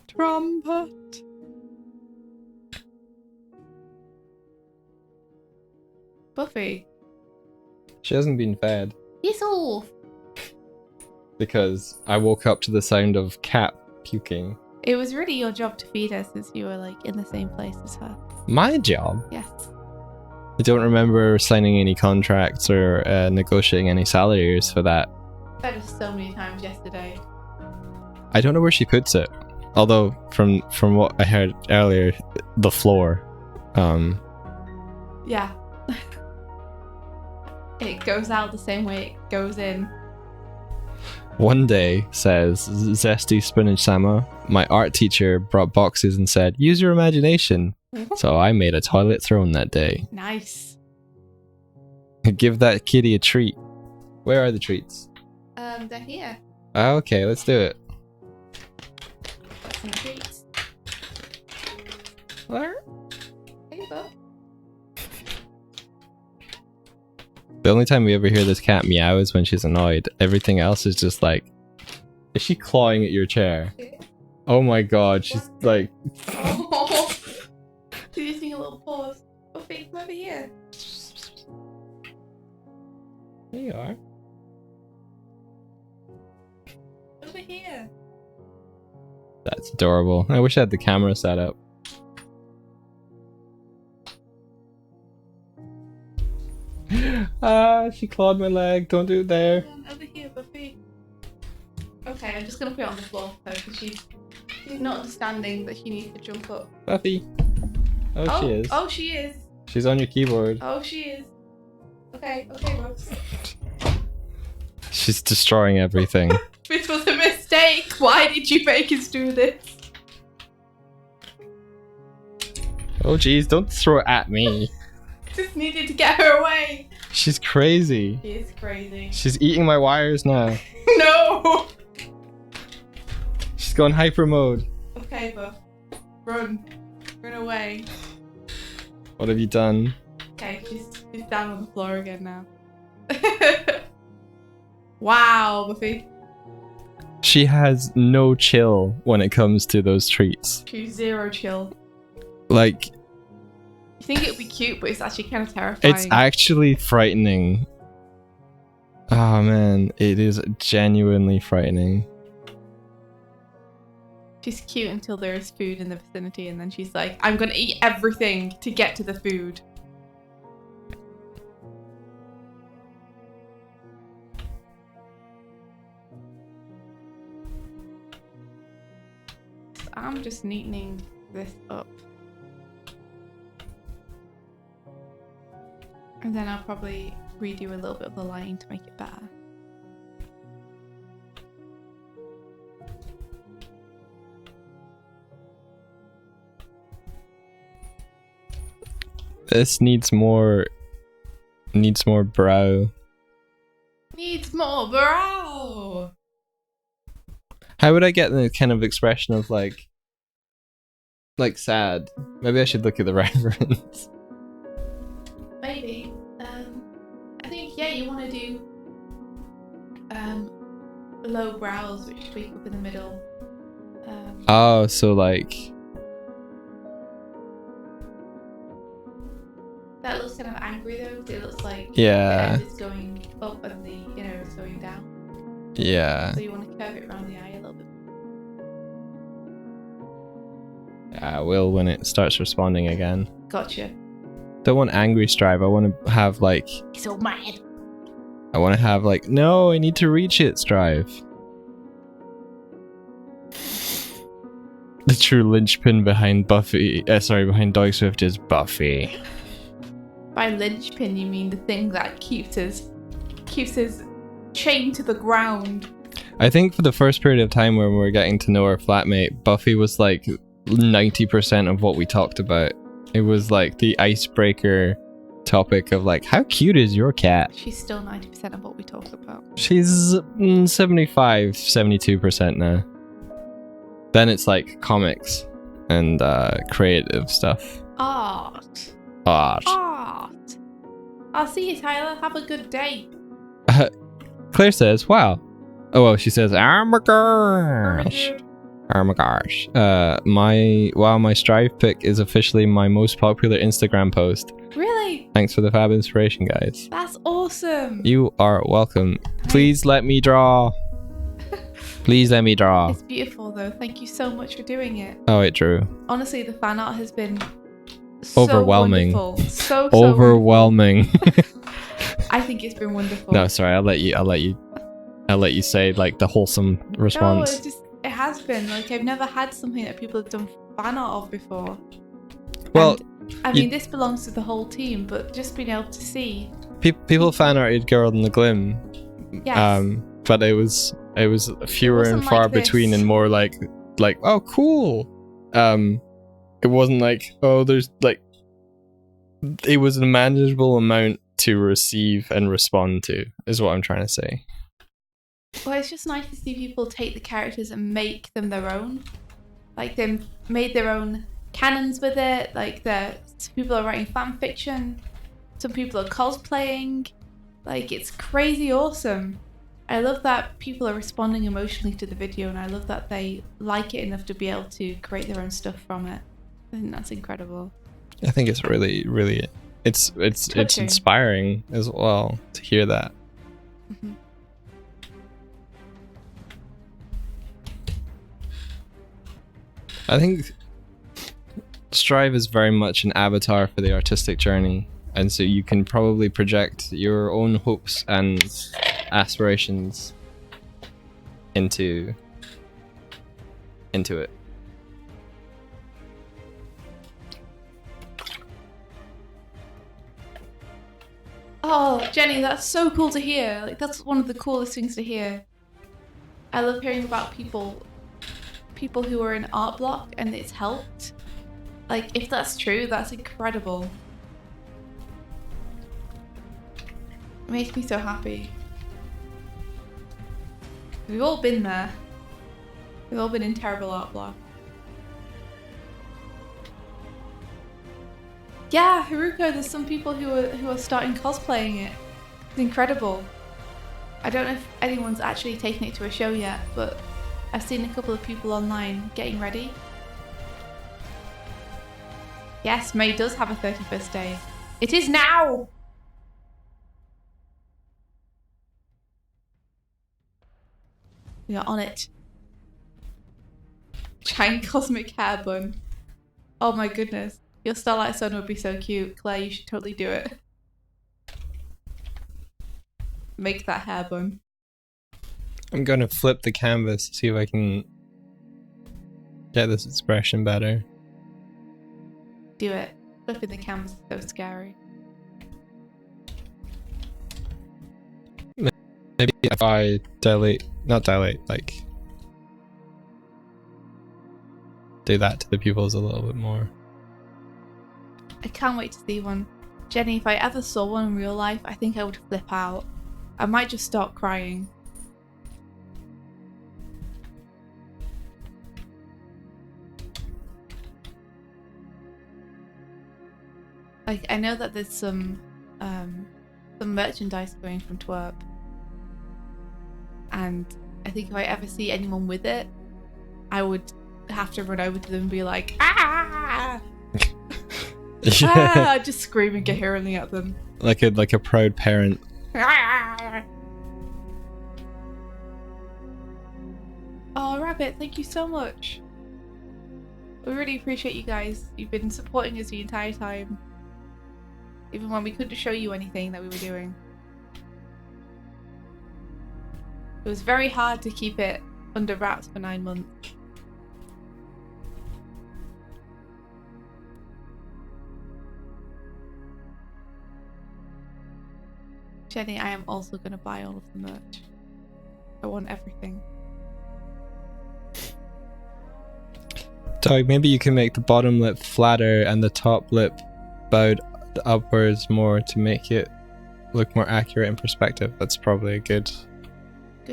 Trumpet. Buffy. She hasn't been fed He's off. because I woke up to the sound of cat puking. It was really your job to feed her since you were like in the same place as her. My job? Yes. I don't remember signing any contracts or negotiating any salaries for that. I said it so many times yesterday. I don't know where she puts it. Although from what I heard earlier, the floor. Yeah. It goes out the same way it goes in. One day, says Zesty Spinach Sama, my art teacher brought boxes and said, use your imagination. So I made a toilet throne that day. Nice. Give that kitty a treat. Where are the treats? They're here. Okay, let's do it. Got some treats. Where? There you go. The only time we ever hear this cat meow is when she's annoyed. Everything else is just like... Is she clawing at your chair? Oh my god, she's like... Oh. She's using a little pause. Buffy, come over here. There you are. Over here. That's adorable. I wish I had the camera set up. She clawed my leg. Don't do it there. Over here, Buffy. Okay, I'm just gonna put it on the floor because she's not understanding that she needs to jump up. Buffy. Oh, she is. Oh, she is. She's on your keyboard. Oh, she is. Okay, Rose. She's destroying everything. This was a mistake. Why did you make us do this? Oh jeez, don't throw it at me. Just needed to get her away. She's crazy. She is crazy. She's eating my wires now. No. She's going hyper mode. Okay, Buff. Run. Run away. What have you done? Okay, she's down on the floor again now. Wow, Buffy. She has no chill when it comes to those treats. She's zero chill. Like, You think it would be cute, but it's actually kind of terrifying. it's actually frightening. Oh man, it is genuinely frightening. She's cute until there is food in the vicinity, and then she's like, I'm gonna eat everything to get to the food. So I'm just neatening this up. And then I'll probably redo a little bit of the line to make it better. This needs more brow. Needs more brow! How would I get the kind of expression of like sad? Maybe I should look at the reference. Maybe. I think, yeah, you want to do low brows, which speak up in the middle. Oh, so like... That looks kind of angry though. It looks like Yeah. the end is going up and the inner is going down. Yeah. So you want to curve it around the eye a little bit. I will when it starts responding again. Gotcha. Don't want angry Strive. I want to have like... He's so mad. I want to have like, no, I need to reach it, Strive. The true linchpin behind behind Doig Swift is Buffy. By linchpin, you mean the thing that keeps us chained to the ground. I think for the first period of time when we were getting to know our flatmate, Buffy was like 90% of what we talked about. It was like the icebreaker topic of like, how cute is your cat? She's still 90% of what we talk about. She's 72% now. Then it's like comics and creative stuff. Art. Art. I'll see you, Tyler. Have a good day. Claire says, wow. Oh, well, she says, oh my gosh. Oh my gosh. My Strive pick is officially my most popular Instagram post. Really? Thanks for the fab inspiration, guys. That's awesome. You are welcome. Please let me draw. Please let me draw. It's beautiful, though. Thank you so much for doing it. Oh, it drew. Honestly, the fan art has been so overwhelming. Wonderful. So overwhelming. I think it's been wonderful. No, sorry. I'll let you say like the wholesome response. No, it has been. Like, I've never had something that people have done fan art of before. Well, and, I mean, this belongs to the whole team, but just being able to see people fan arted Girl in the Glim. Yes. But it was fewer and far like between, and more like oh cool. It wasn't like, oh, there's like, it was a manageable amount to receive and respond to, is what I'm trying to say. Well, it's just nice to see people take the characters and make them their own. Like, they made their own canons with it. Like, some people are writing fan fiction. Some people are cosplaying. Like, it's crazy awesome. I love that people are responding emotionally to the video, and I love that they like it enough to be able to create their own stuff from it. I think that's incredible. I think it's really, really, it's inspiring as well to hear that. Mm-hmm. I think Strive is very much an avatar for the artistic journey, and so you can probably project your own hopes and aspirations into it. Oh, Jenny, that's so cool to hear. Like, that's one of the coolest things to hear. I love hearing about people who are in art block and it's helped. Like, if that's true, that's incredible. It makes me so happy. We've all been there. We've all been in terrible art block. Yeah, Haruko, there's some people who are starting cosplaying it. It's incredible. I don't know if anyone's actually taken it to a show yet, but I've seen a couple of people online getting ready. Yes, May does have a 31st day. It is now! We are on it. Giant cosmic hair bun. Oh my goodness. Your Starlight Sun would be so cute. Claire, you should totally do it. Make that hair bun. I'm gonna flip the canvas to see if I can get this expression better. Do it. Flipping the canvas is so scary. Maybe if I not dilate, like do that to the pupils a little bit more. I can't wait to see one. Jenny, if I ever saw one in real life, I think I would flip out. I might just start crying. Like, I know that there's some merchandise going from TWRP, and I think if I ever see anyone with it, I would have to run over to them and be like, ah! Ah, just screaming coherently at them. Like a proud parent. Oh, Rabbit, thank you so much. We really appreciate you guys. You've been supporting us the entire time. Even when we couldn't show you anything that we were doing. It was very hard to keep it under wraps for 9 months. Jenny, I am also going to buy all of the merch. I want everything. Doig, maybe you can make the bottom lip flatter and the top lip bowed upwards more to make it look more accurate in perspective. That's probably a good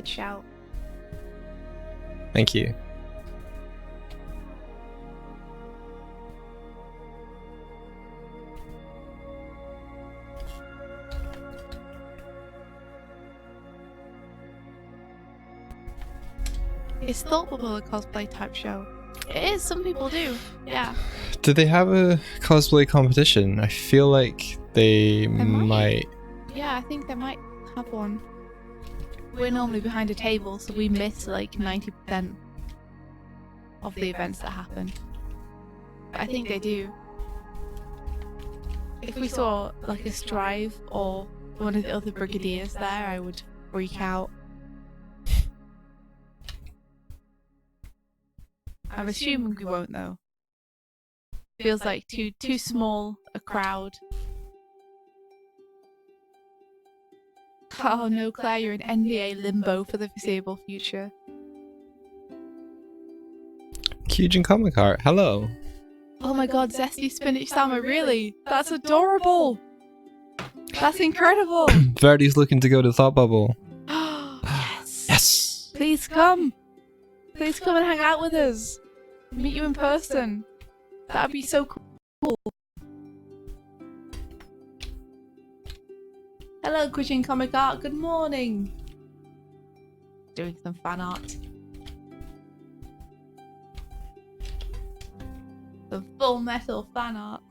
shout. Thank you. Is Thought Bubble a cosplay type show? It is, some people do. Yeah. Do they have a cosplay competition? I feel like they might. Yeah, I think they might have one. We're normally behind a table, so we miss like 90% of the events that happen. But I think they do. If we saw like a Strive or one of the other Brigadiers there, I would freak out. I'm assuming we won't though. Feels like too small a crowd. Oh no, Claire, you're in NDA limbo for the foreseeable future. Kyujin Comic Art, hello. Oh my god, Zesty Spinach Sama, really? That's adorable! That's incredible! Verdi's looking to go to Thought Bubble. Yes! Yes! Please come! Please come and hang out with us! Meet you in person. That'd be so cool. Hello, Kyujin Comic Art. Good morning. Doing some fan art. Some Full Metal fan art.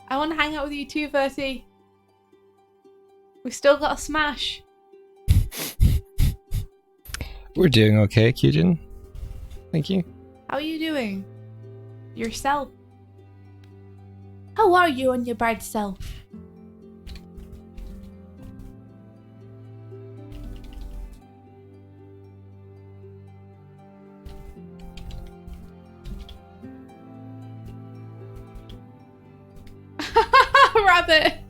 I want to hang out with you too, Verti. We've still got a smash. We're doing okay, Kyujin. Thank you. How are you doing? Yourself? How are you and your bad self? Rabbit!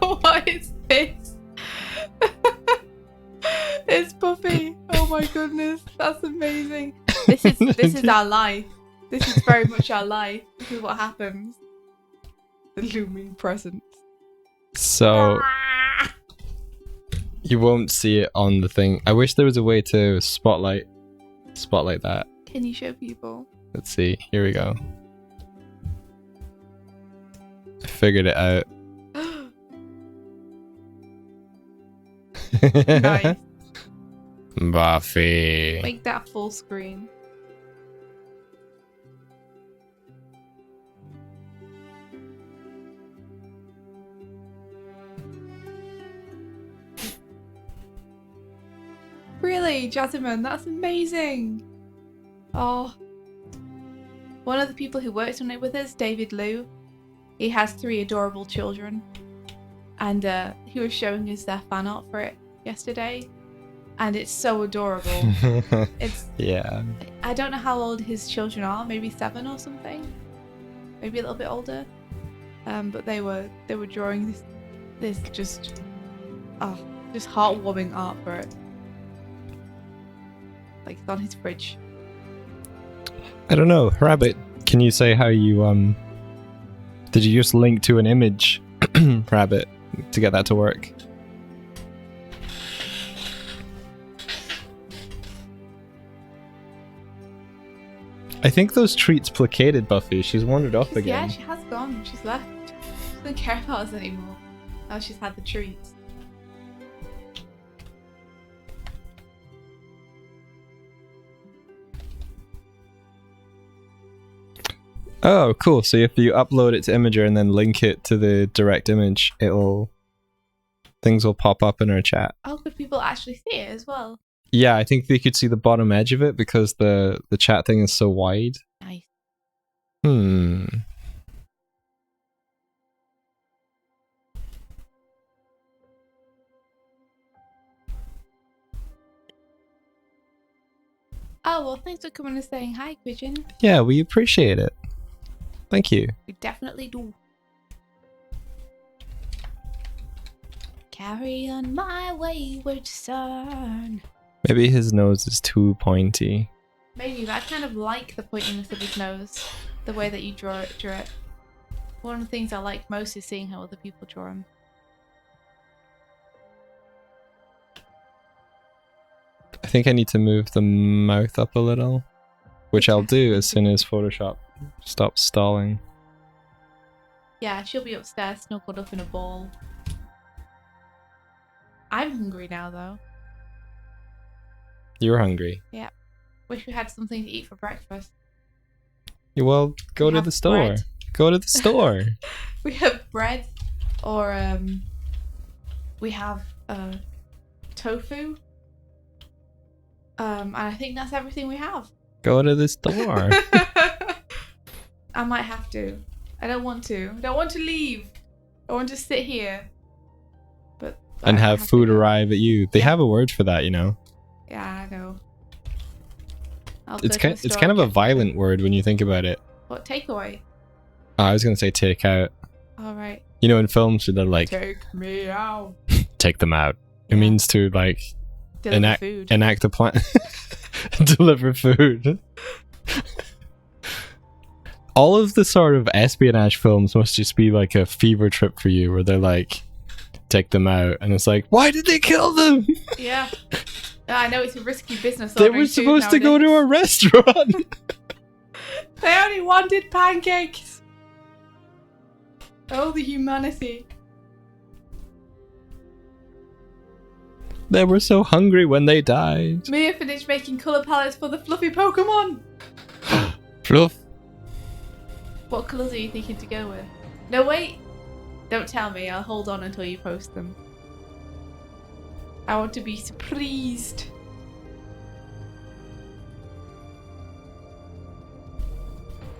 What is this? It's Puffy. Oh my goodness, that's amazing. This is our life. This is very much our life. This is what happens. The looming presence. So you won't see it on the thing. I wish there was a way to spotlight that. Can you show people? Let's see. Here we go. I figured it out. Nice. Buffy. Make that full screen. Really, Jasmine, that's amazing. Oh. One of the people who worked on it with us, David Liu, he has 3 adorable children. And he was showing us their fan art for it yesterday. And it's so adorable. It's yeah. I don't know how old his children are, maybe 7 or something. Maybe a little bit older. But they were drawing this just heartwarming art for it. Like it's on his fridge. I don't know, Rabbit, can you say how you did you just link to an image, Rabbit, to get that to work? I think those treats placated Buffy. She's wandered off again. Yeah, she has gone. She's left. She doesn't care about us anymore. Now she's had the treats. Oh, cool. So if you upload it to Imager and then link it to the direct image, things will pop up in our chat. Oh, could people actually see it as well? Yeah, I think they could see the bottom edge of it because the chat thing is so wide. Nice. Oh, well, thanks for coming and saying hi, Kyujin. Yeah, we appreciate it. Thank you. We definitely do. Carry on my wayward son. Maybe his nose is too pointy. Maybe, but I kind of like the pointiness of his nose. The way that you drew it. One of the things I like most is seeing how other people draw him. I think I need to move the mouth up a little, which I'll do as soon as Photoshop stops stalling. Yeah, she'll be upstairs snuggled up in a ball. I'm hungry now, though. You're hungry? Yeah. Wish we had something to eat for breakfast. Yeah, well, go We to have the store. bread. Go to the store. We have bread, or we have tofu. And I think that's everything we have. Go to the store. I might have to. I don't want to. I don't want to leave. I want to sit here. But And I have food to. arrive at you. They Yeah. have a word for that, you know. Yeah, I know. It's kind of a violent word when you think about it. What, takeaway? Oh, I was gonna say take out. All right. You know, in films they're like Take me out. take them out. It Yeah. means to like Deliver food. enact a plan. Deliver food. All of the sort of espionage films must just be like a fever trip for you, where they're like, take them out, and it's like, why did they kill them? Yeah. I know it's a risky business. They ordering were food supposed to go to nowadays. a restaurant. They only wanted pancakes. Oh, the humanity. They were so hungry when they died. Mia finished making colour palettes for the fluffy Pokemon. Fluff. What colours are you thinking to go with? No, wait. Don't tell me. I'll hold on until you post them. I want to be surprised.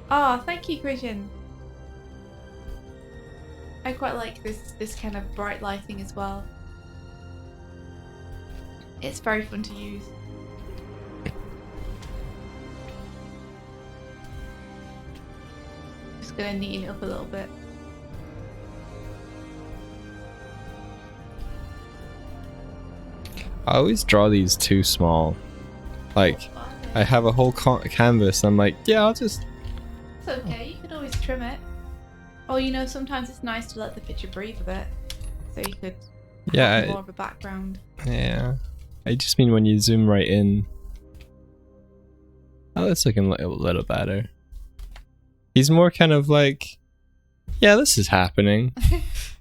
Ah, thank you, Christian. I quite like this kind of bright lighting as well. It's very fun to use. Just gonna neaten it up a little bit. I always draw these too small. Like, I have a whole canvas, and I'm like, yeah, I'll just... It's okay, you can always trim it. Or, you know, sometimes it's nice to let the picture breathe a bit. So you could have more of a background. Yeah. I just mean when you zoom right in. Oh, that's looking a little better. He's more kind of like, yeah, this is happening.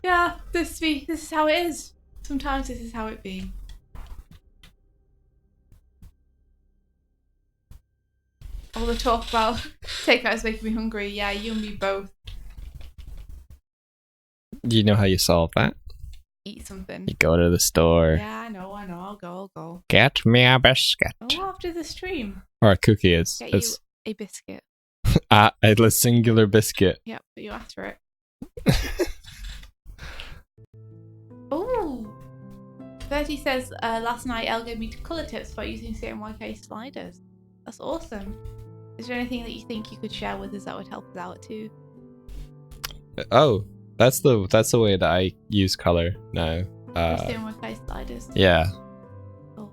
Yeah, this is how it is. Sometimes this is how it be. All the talk about takeouts making me hungry. Yeah, you and me both. Do you know how you solve that? Eat something. You go to the store. Yeah, I know. I'll go. Get me a biscuit. Oh, after the stream. Or a cookie is. Get you It's a biscuit. a singular biscuit. Yep, but you asked for it. Oh! 30 says, last night Elle gave me colour tips about using CMYK sliders. That's awesome. Is there anything that you think you could share with us that would help us out too? Oh, that's the way that I use color now. CMYK sliders. Yeah. Oh.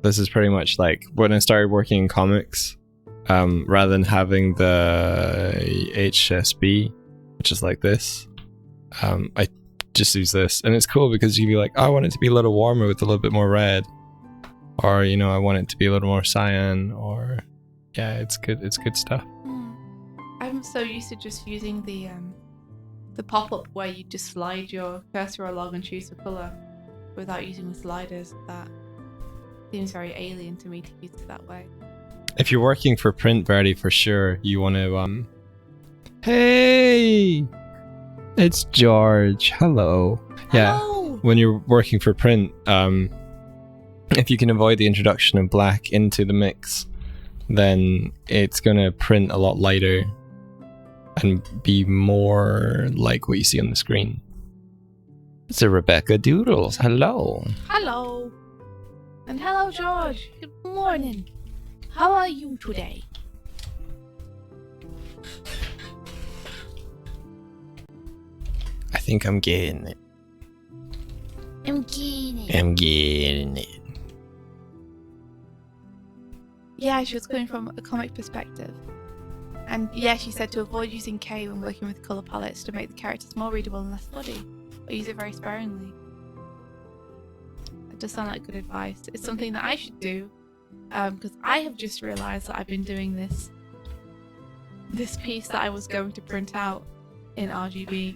This is pretty much like when I started working in comics. Rather than having the HSB, which is like this, I just use this, and it's cool because you'd be like, oh, I want it to be a little warmer with a little bit more red, or you know, I want it to be a little more cyan, or yeah, it's good stuff. I'm so used to just using the pop-up where you just slide your cursor along and choose the colour without using the sliders. That seems very alien to me to use it that way. If you're working for print, Verdi, for sure, you want to hey, it's George. Hello. Yeah. Hello. When you're working for print, if you can avoid the introduction of black into the mix, then it's gonna print a lot lighter and be more like what you see on the screen. It's a Rebecca Doodles. Hello. Hello. And hello, George. Good morning. How are you today? I think I'm getting it. I'm getting it. Yeah, she was coming from a comic perspective. And yeah, she said to avoid using K when working with colour palettes to make the characters more readable and less bloody, or use it very sparingly. That does sound like good advice. It's something that I should do, because I have just realised that I've been doing this piece that I was going to print out in RGB.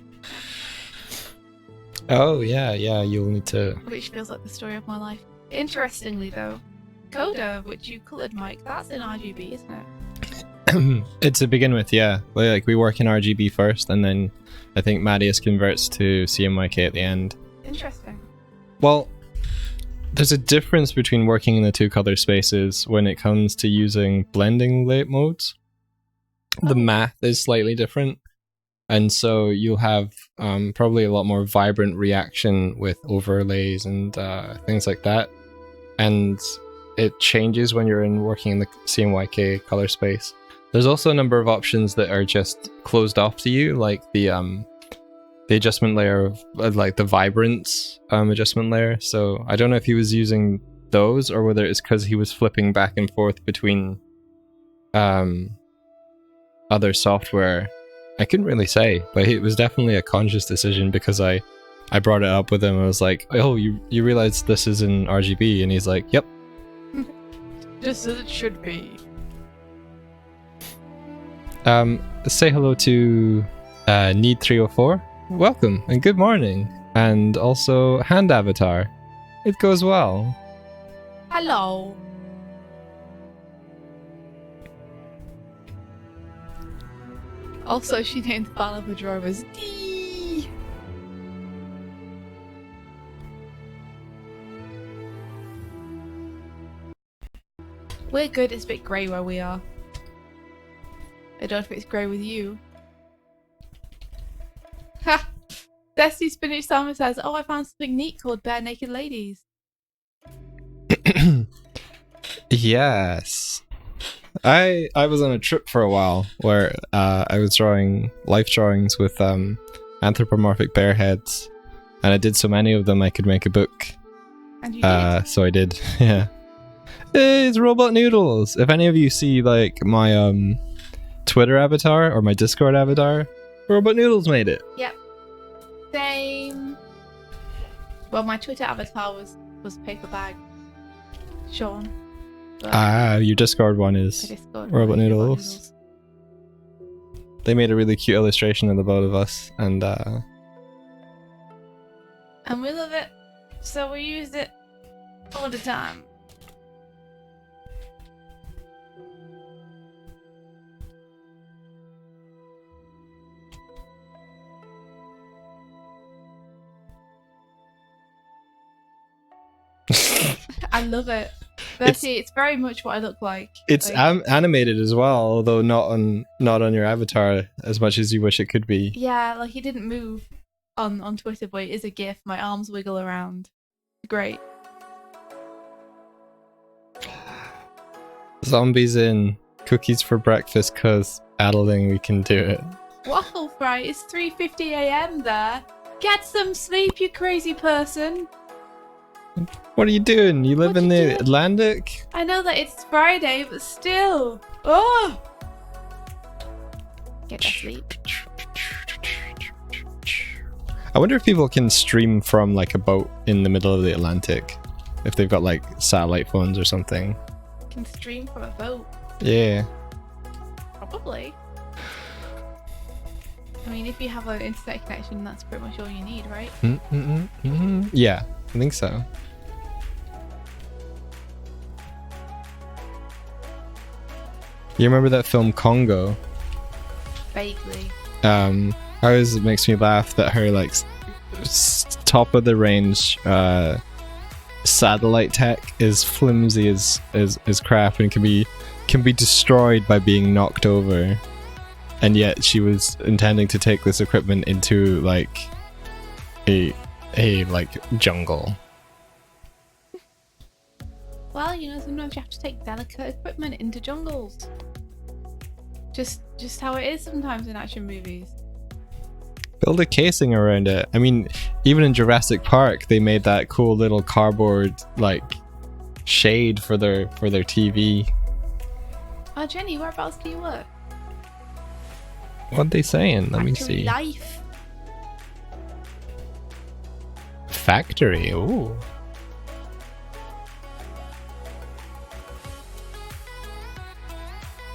Oh yeah, you'll need to. Which feels like the story of my life. Interestingly though, Coda, which you coloured, Mike, that's in RGB, isn't it? It's to begin with, yeah. Like we work in RGB first, and then I think Mattias converts to CMYK at the end. Interesting. Well, there's a difference between working in the two color spaces when it comes to using blending late modes. The math is slightly different, and so you'll have probably a lot more vibrant reaction with overlays and things like that. And it changes when you're working in the CMYK color space. There's also a number of options that are just closed off to you, like the adjustment layer of like the vibrance adjustment layer. So I don't know if he was using those or whether it's because he was flipping back and forth between other software. I couldn't really say, but it was definitely a conscious decision because I brought it up with him. I was like, "Oh, you realize this is in RGB?" And he's like, "Yep." Just as it should be. Say hello to Need304. Welcome and good morning. And also Hand Avatar. It goes well. Hello. Also, she named the file of the drawer as D. We're good. It's a bit grey where we are. I don't know if it's grey with you. Ha! Destiny Spinach Salmon says, "Oh, I found something neat called Bare Naked Ladies." Yes. I was on a trip for a while where I was drawing life drawings with anthropomorphic bear heads, and I did so many of them I could make a book. And you did. So I did, yeah. Hey, it's Robot Noodles. If any of you see like my Twitter avatar or my Discord avatar, Robot Noodles made it. Yep. Same. Well, my Twitter avatar was Paper Bag Sean. Your Discord one is Robot Noodles. They made a really cute illustration of the both of us, and we love it, so we use it all the time. I love it. Bertie, it's very much what I look like. It's like, animated as well, although not on your avatar as much as you wish it could be. Yeah, like he didn't move on Twitter, but it is a GIF. My arms wiggle around. Great. Zombies in cookies for breakfast, cause addling we can do it. Waffle fry, it's 3:50 a.m. there. Get some sleep, you crazy person. What are you doing? You live in the Atlantic? I know that it's Friday, but still. Oh! Get to sleep. I wonder if people can stream from like a boat in the middle of the Atlantic. If they've got like satellite phones or something. Can stream from a boat? Yeah. Probably. I mean, if you have an internet connection, that's pretty much all you need, right? Yeah, I think so. You remember that film Congo? Vaguely. Always makes me laugh that her like top of the range satellite tech is flimsy as crap and can be destroyed by being knocked over, and yet she was intending to take this equipment into like a like jungle. Well, you know, sometimes you have to take delicate equipment into jungles. Just how it is sometimes in action movies. Build a casing around it. I mean, even in Jurassic Park, they made that cool little cardboard like shade for their TV. Oh, Jenny, whereabouts do you work? What are they saying? Let me Factory see. life. Factory. Ooh.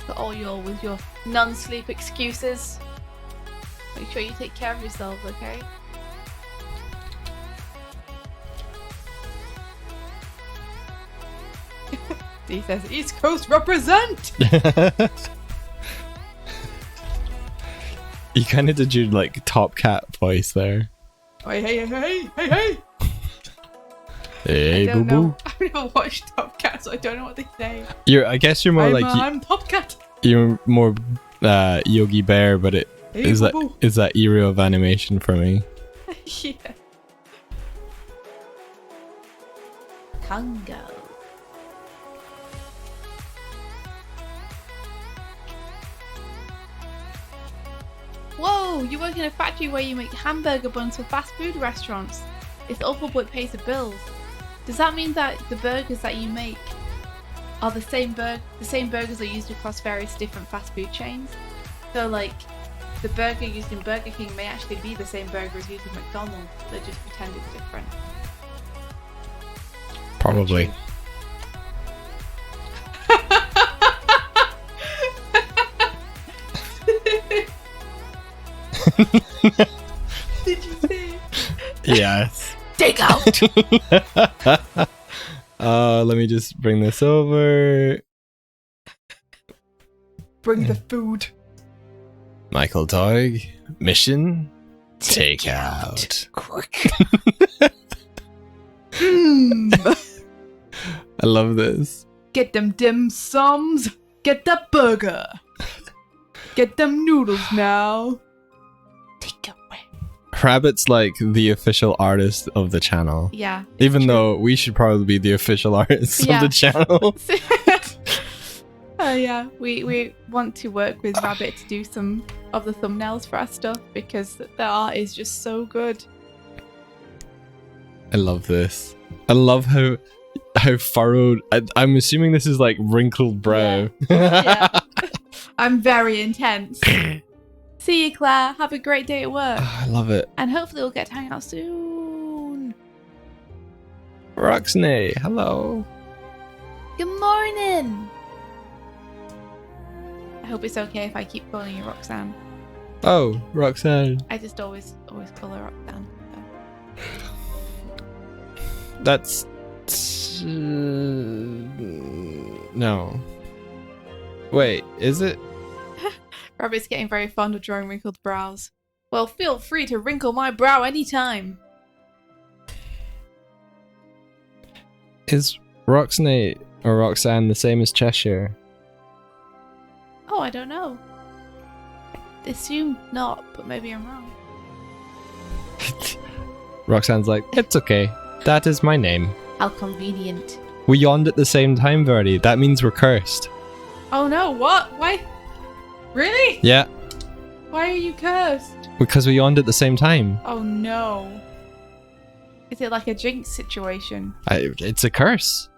For all with your non-sleep excuses. Make sure you take care of yourselves, okay? He says, East Coast represent! You kind of did your like Top Cat voice there. Hey, hey, hey, hey, hey! Hey, I boo don't know. boo. I've never watched Top Cat, so I don't know what they say. I guess you're more I'm Top Cat. you're more Yogi Bear, but it Hey, is boo-boo. that era of animation for me. Yeah. Congo. Whoa, you work in a factory where you make hamburger buns for fast food restaurants. It's awful, but it pays the bills. Does that mean that the burgers that you make are the same burgers are used across various different fast food chains? So like, the burger used in Burger King may actually be the same burger as used in McDonald's. They just pretend it's different. Probably. Did you see? Yes. Take out! Let me just bring this over. Bring the food. Michael Doig, mission take out. I love this. Get them dim sums. Get that burger. Get them noodles now. Take away. Rabbit's like the official artist of the channel. Yeah. Even true. though we should probably be the official artists Yeah. of the channel. Yeah, we want to work with Rabbit to do some of the thumbnails for our stuff because the art is just so good. I love this. I love how furrowed. I'm assuming this is like wrinkled brow. Yeah. I'm very intense. See you, Claire. Have a great day at work. I love it. And hopefully we'll get to hang out soon. Roxney, hello. Good morning. I hope it's okay if I keep calling you Roxanne. Oh, Roxanne. I just always call her Roxanne. So. That's no. Wait, is it? Rabbit's getting very fond of drawing wrinkled brows. Well, feel free to wrinkle my brow anytime. Is Roxney or Roxanne the same as Cheshire? Oh, I don't know. I assume not, but maybe I'm wrong. Roxanne's like, it's okay. That is my name. How convenient. We yawned at the same time, Verdi. That means we're cursed. Oh no, what? Why? Really? Yeah, Why are you cursed? because we yawned at the same time. Oh no. Is it like a jinx situation? It's a curse.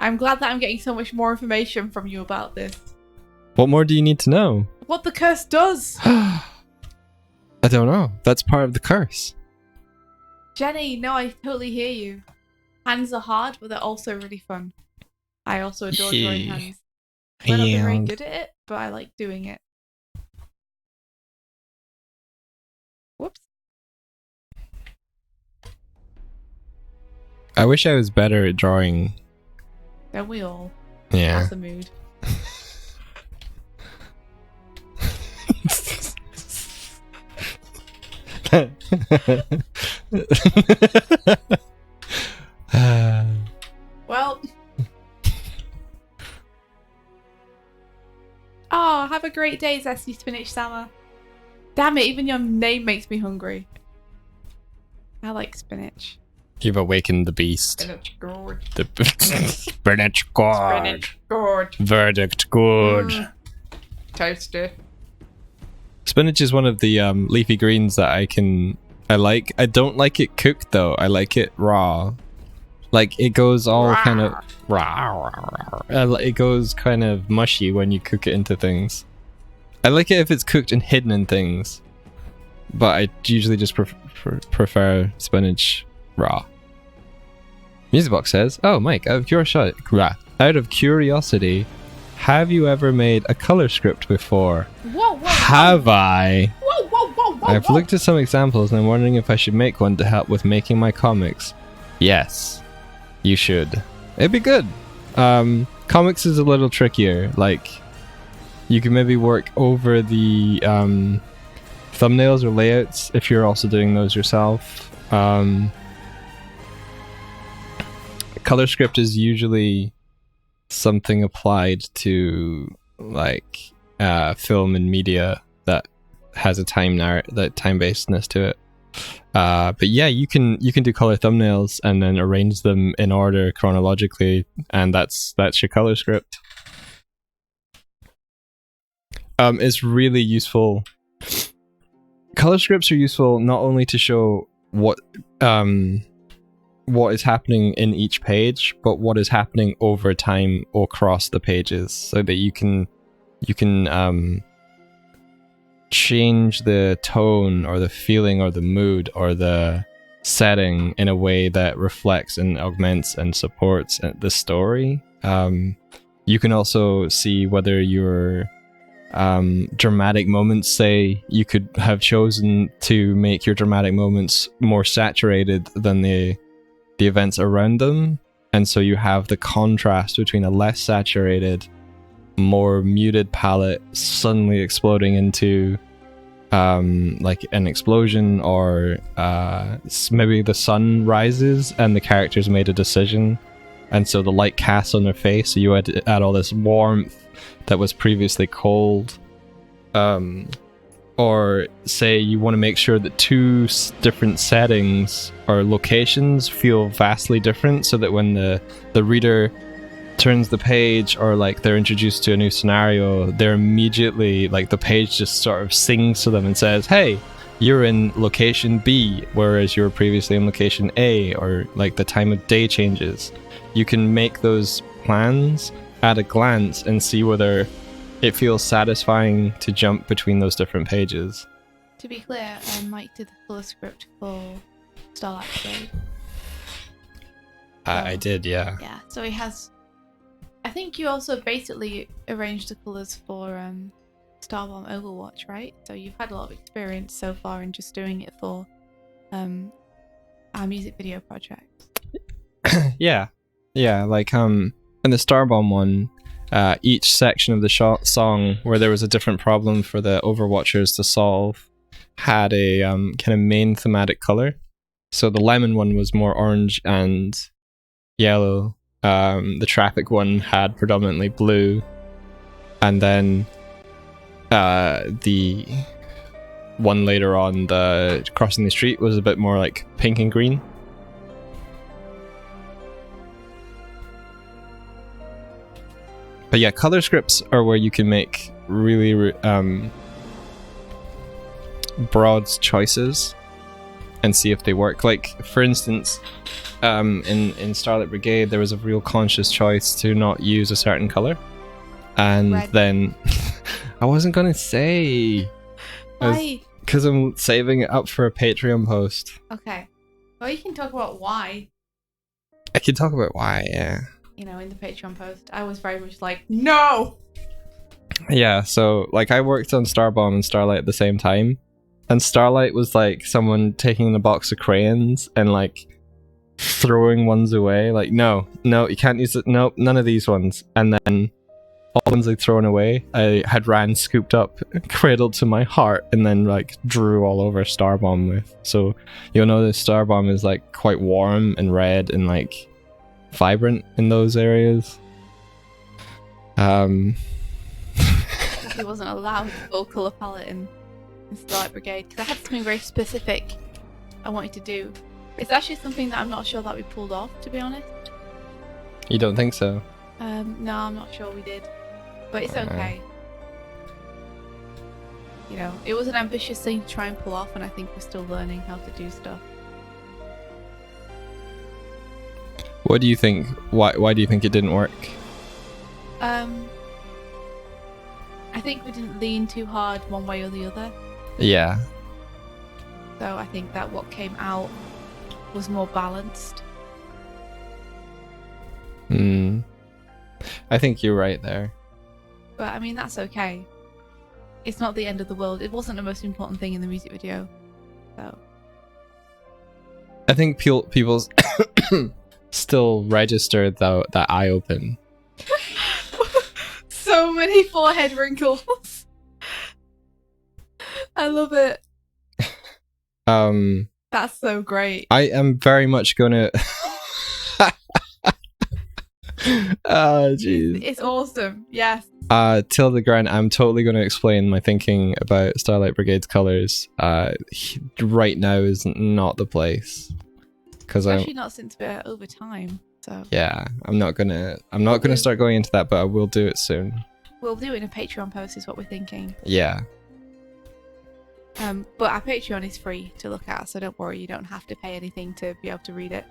I'm glad that I'm getting so much more information from you about this. What more do you need to know? What the curse does? I don't know. That's part of the curse. Jenny, no, I totally hear you. Hands are hard, but they're also really fun. I also adore drawing hands. I'm not very good at it, but I like doing it. Whoops. I wish I was better at drawing. Don't we all? Yeah. That's the mood. Well. Oh, have a great day, Zesty Spinach Sama. Damn it, even your name makes me hungry. I like spinach. You've awakened the beast. Spinach good. The spinach good. Spinach good. Verdict good. Tasty. Spinach is one of the leafy greens that I like. I don't like it cooked though. I like it raw. Like it goes all kind of it goes kind of mushy when you cook it into things. I like it if it's cooked and hidden in things, but I usually just prefer spinach raw. Musicbox says, "Oh, Mike, out of curiosity, have you ever made a color script before?" Whoa, Have I? Whoa, I've looked at some examples and I'm wondering if I should make one to help with making my comics. Yes, you should. It'd be good. Comics is a little trickier. Like, you can maybe work over the thumbnails or layouts if you're also doing those yourself. Color script is usually something applied to like film and media that has a time-basedness to it. But yeah, you can do color thumbnails and then arrange them in order chronologically, and that's your color script. It's really useful. Color scripts are useful not only to show what is happening in each page, but what is happening over time across the pages, so that you can change the tone or the feeling or the mood or the setting in a way that reflects and augments and supports the story. You can also see whether your dramatic moments, say you could have chosen to make your dramatic moments more saturated than the events around them, and so you have the contrast between a less saturated, more muted palette suddenly exploding into like an explosion, or maybe the sun rises and the characters made a decision, and so the light casts on their face, so you add all this warmth that was previously cold. Or say you want to make sure that two different settings or locations feel vastly different, so that when the reader turns the page, or like they're introduced to a new scenario, they're immediately like the page just sort of sings to them and says, "Hey, you're in location B, whereas you were previously in location A," or like the time of day changes. You can make those plans at a glance and see whether it feels satisfying to jump between those different pages. To be clear, Mike did the color script for Starlight Brigade. I did, yeah. Yeah, so he has... I think you also basically arranged the colours for Starbomb Overwatch, right? So you've had a lot of experience so far in just doing it for our music video project. Yeah, like in the Starbomb one, each section of the song where there was a different problem for the Overwatchers to solve had a kind of main thematic color. So the lemon one was more orange and yellow. The traffic one had predominantly blue, and then the one later on, the crossing the street, was a bit more like pink and green. But yeah, color scripts are where you can make really broad choices and see if they work. Like, for instance, in Starlight Brigade, there was a real conscious choice to not use a certain color. And Red. Then... I wasn't going to say... Why? Because I'm saving it up for a Patreon post. Okay. Well, you can talk about why. I can talk about why, yeah. You know, in the Patreon post, I was very much like, no! Yeah, so, like, I worked on Starbomb and Starlight at the same time. And Starlight was like someone taking a box of crayons and like throwing ones away. Like, no, you can't use it. No, none of these ones. And then all the ones they'd thrown away, I had scooped up, cradled to my heart, and then like drew all over Starbomb with. So you'll know that Starbomb is like quite warm and red and like vibrant in those areas. He wasn't allowed the full colour palette in Starlight Brigade because I had something very specific I wanted to do. It's actually something that I'm not sure that we pulled off, to be honest. You don't think so? No, I'm not sure we did, but it's okay. you know, it was an ambitious thing to try and pull off, and I think we're still learning how to do stuff. What do you think? Why do you think it didn't work? I think we didn't lean too hard one way or the other. Yeah. So I think that what came out was more balanced. I think you're right there. But I mean, that's okay. It's not the end of the world. It wasn't the most important thing in the music video. So I think people still register that eye open. So many forehead wrinkles. I love it. That's so great. I am very much gonna oh jeez. It's awesome. Yes. Till the Grant, I'm totally gonna explain my thinking about Starlight Brigade's colours. Right now is not the place. Especially not since we're over time. So yeah, I'm not gonna start going into that, but I will do it soon. We'll do it in a Patreon post is what we're thinking. Yeah. But our Patreon is free to look at, so don't worry, you don't have to pay anything to be able to read it.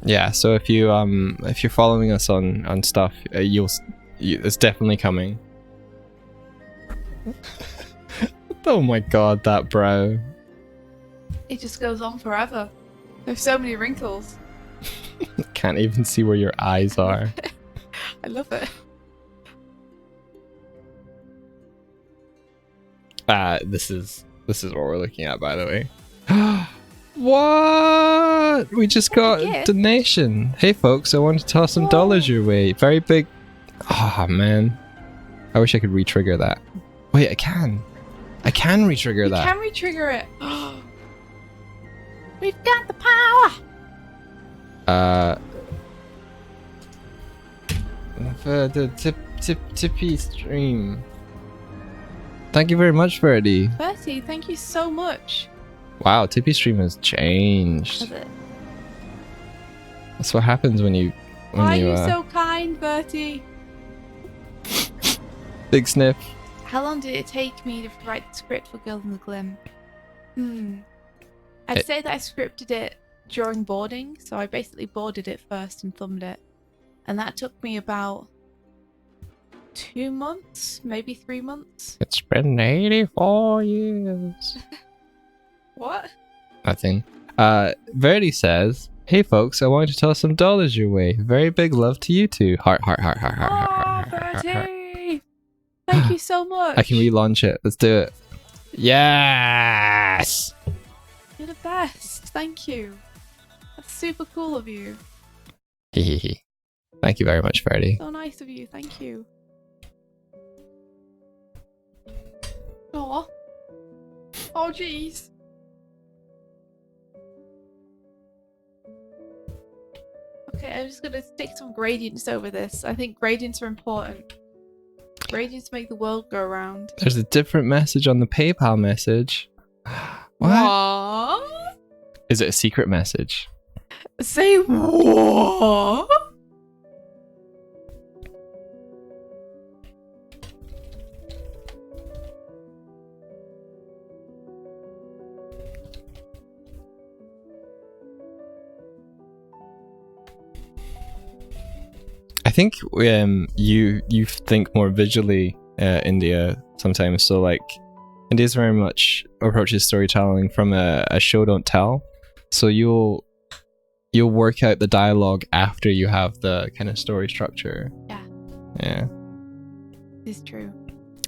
Yeah, so if you're following us on stuff, it's definitely coming. Oh my god, that brow. It just goes on forever. There's so many wrinkles. Can't even see where your eyes are. I love it. This is what we're looking at, by the way. What? We just got a donation. Hey folks, I want to toss some dollars your way. Very big. Oh man, I wish I could re-trigger that. Wait, I can re-trigger that. You can re-trigger it. We've got the power. For the tippy stream. Thank you very much, Verdi. Bertie, thank you so much. Wow, Tippy stream has changed. Has it? That's what happens when you. Why are you so kind, Bertie? Big sniff. How long did it take me to write the script for Girl in the Glim? I'd say that I scripted it during boarding, so I basically boarded it first and thumbed it. And that took me about 2 months, maybe 3 months. It's been 84 years. What? Nothing. Verdi says, "Hey folks, I wanted to toss some dollars your way. Very big love to you two. Heart, heart, heart, heart, heart, heart, heart, heart, heart. Bertie! Thank you so much. I can relaunch it. Let's do it. Yes! You're the best. Thank you. That's super cool of you. Hehehe. Thank you very much, Verdi. So nice of you. Thank you. Aw. Oh, jeez. Okay, I'm just gonna stick some gradients over this. I think gradients are important. Gradients make the world go round. There's a different message on the PayPal message. What? Is it a secret message? Say what? I think you think more visually, India, sometimes. So like, India's very much approaches storytelling from a show don't tell. So you'll work out the dialogue after you have the kind of story structure. Yeah. Yeah. It's true.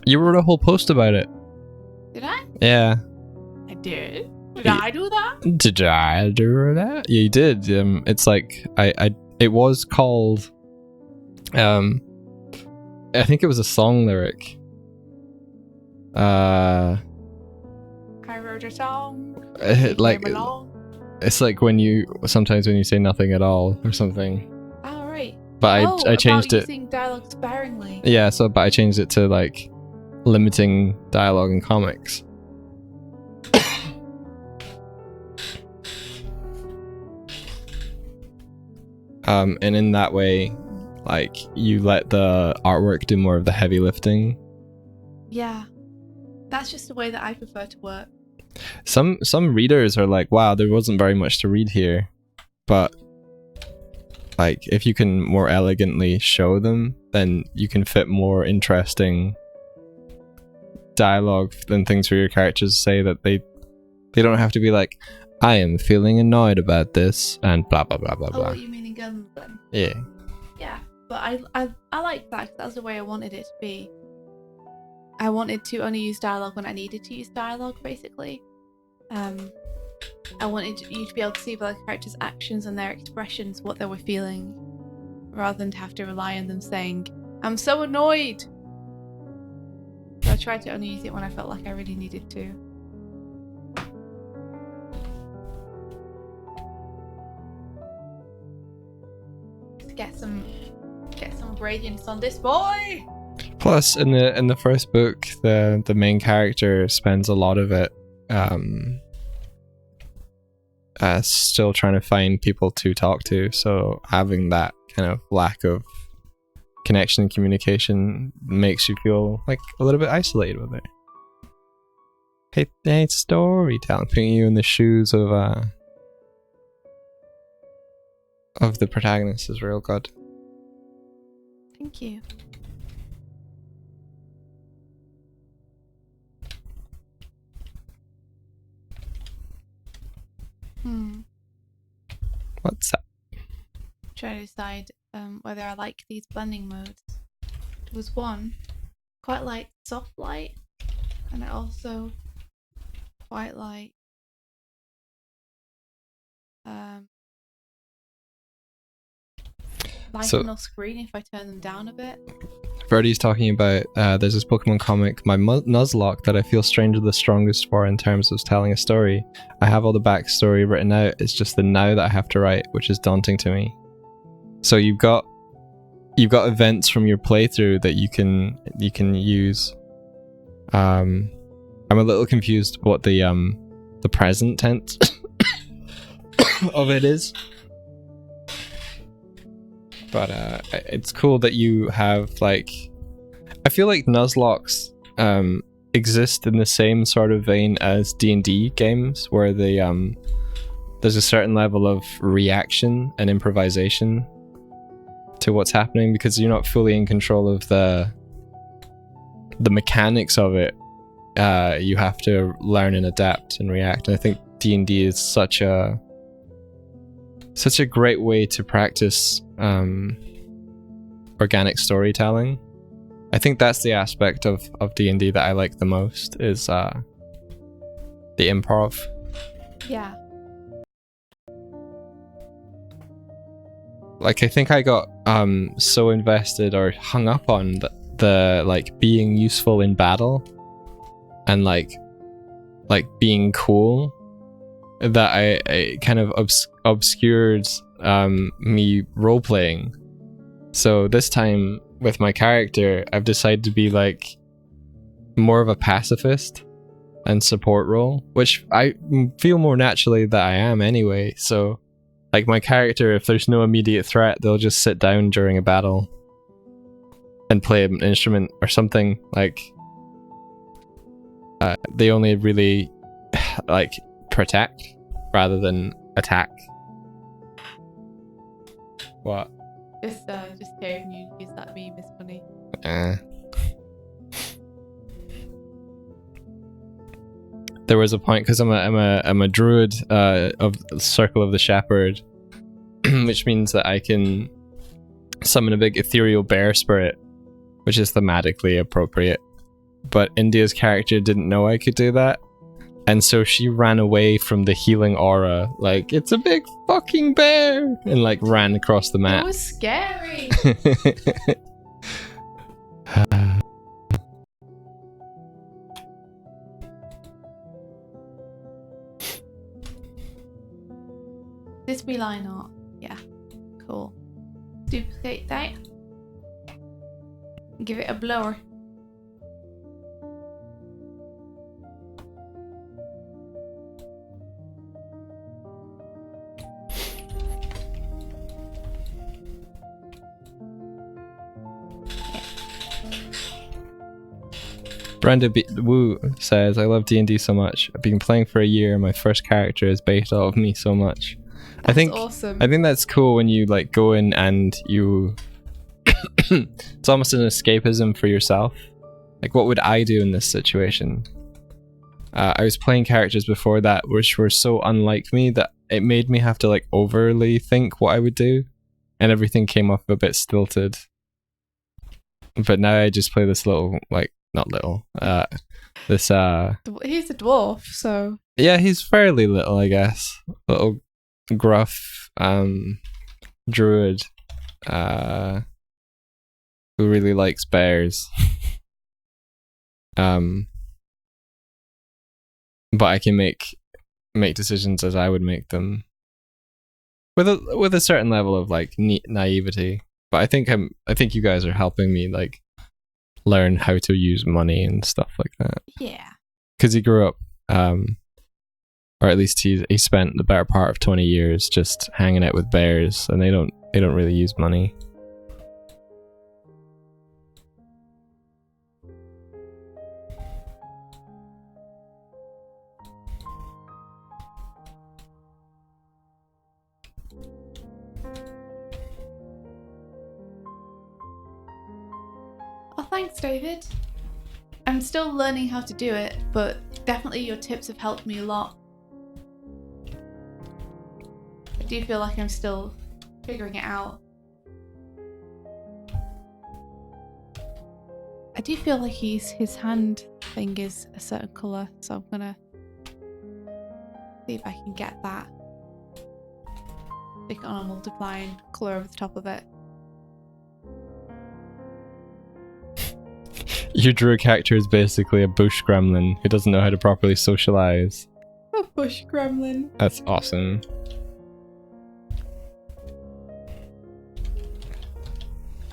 You wrote a whole post about it. Did I? Yeah. I did. Did I do that? Did I do that? Yeah, you did. It's like it was called. I think it was a song lyric. I wrote a song. Like it's like sometimes when you say nothing at all or something. Oh right. But I changed it. Using dialogue sparingly. Yeah, but I changed it to like limiting dialogue in comics. And in that way, like you let the artwork do more of the heavy lifting. Yeah, that's just the way that I prefer to work. Some readers are like, wow, there wasn't very much to read here, but like if you can more elegantly show them, then you can fit more interesting dialogue and things for your characters to say, that they don't have to be like, I am feeling annoyed about this and blah blah blah blah blah. Oh, what you mean in Guns then? Yeah. Yeah, but I like that 'cause that's the way I wanted it to be. I wanted to only use dialogue when I needed to use dialogue, basically. I wanted you to be able to see by the characters' actions and their expressions what they were feeling, rather than to have to rely on them saying, I'm so annoyed! So I tried to only use it when I felt like I really needed to. Get some gradients on this boy! Plus, in the first book, the main character spends a lot of it still trying to find people to talk to, so having that kind of lack of connection and communication makes you feel like a little bit isolated with it. Hey, storytelling, putting you in the shoes of the protagonist is real good. Thank you. What's that? Trying to decide whether I like these blending modes. There was one quite like soft light, and I also quite like light on the screen if I turn them down a bit. Birdie's talking about there's this Pokemon comic, my Nuzlocke, that I feel Stranger the strongest for in terms of telling a story. I have all the backstory written out, it's just the now that I have to write, which is daunting to me. So you've got events from your playthrough that you can use. I'm a little confused what the present tense of it is. But it's cool that you have, like, I feel like Nuzlocks exist in the same sort of vein as D&D games, where there's a certain level of reaction and improvisation to what's happening, because you're not fully in control of the mechanics of it. You have to learn and adapt and react, and I think D&D is such a great way to practice organic storytelling. I think that's the aspect of D&D that I like the most, is the improv. Yeah. Like, I think I got so invested or hung up on the like being useful in battle and like being cool, that I kind of obscured me role playing. So this time with my character, I've decided to be like more of a pacifist and support role, which I feel more naturally that I am anyway. So like my character, if there's no immediate threat, they'll just sit down during a battle and play an instrument or something. Like they only really like protect rather than attack. What? Just hearing you use that meme is funny. There was a point, because I'm a druid of the Circle of the Shepherd, which means that I can summon a big ethereal bear spirit, which is thematically appropriate. But India's character didn't know I could do that, and so she ran away from the healing aura, like, it's a big fucking bear, and like ran across the map. It was scary. This be line art. Yeah. Cool. Duplicate that. Give it a blower. Brenda Wu says, I love D&D so much. I've been playing for a year. My first character is based off of me so much. That's awesome. I think that's cool when you like go in and you... it's almost an escapism for yourself. Like, what would I do in this situation? I was playing characters before that which were so unlike me that it made me have to like overly think what I would do. And everything came off a bit stilted. But now I just play this little, like, not little, this, He's a dwarf, so... Yeah, he's fairly little, I guess. Little gruff, druid, who really likes bears. But I can make decisions as I would make them. With a certain level of, like, naivety. But I think you guys are helping me like learn how to use money and stuff like that. Yeah. Because he grew up, or at least he spent the better part of 20 years just hanging out with bears, and they don't really use money. Oh, thanks, David. I'm still learning how to do it, but definitely your tips have helped me a lot. I do feel like I'm still figuring it out. I do feel like his hand thing is a certain colour, so I'm gonna see if I can get that. Stick it on a multiplying colour over the top of it. Your druid character is basically a bush gremlin who doesn't know how to properly socialize. A bush gremlin. That's awesome.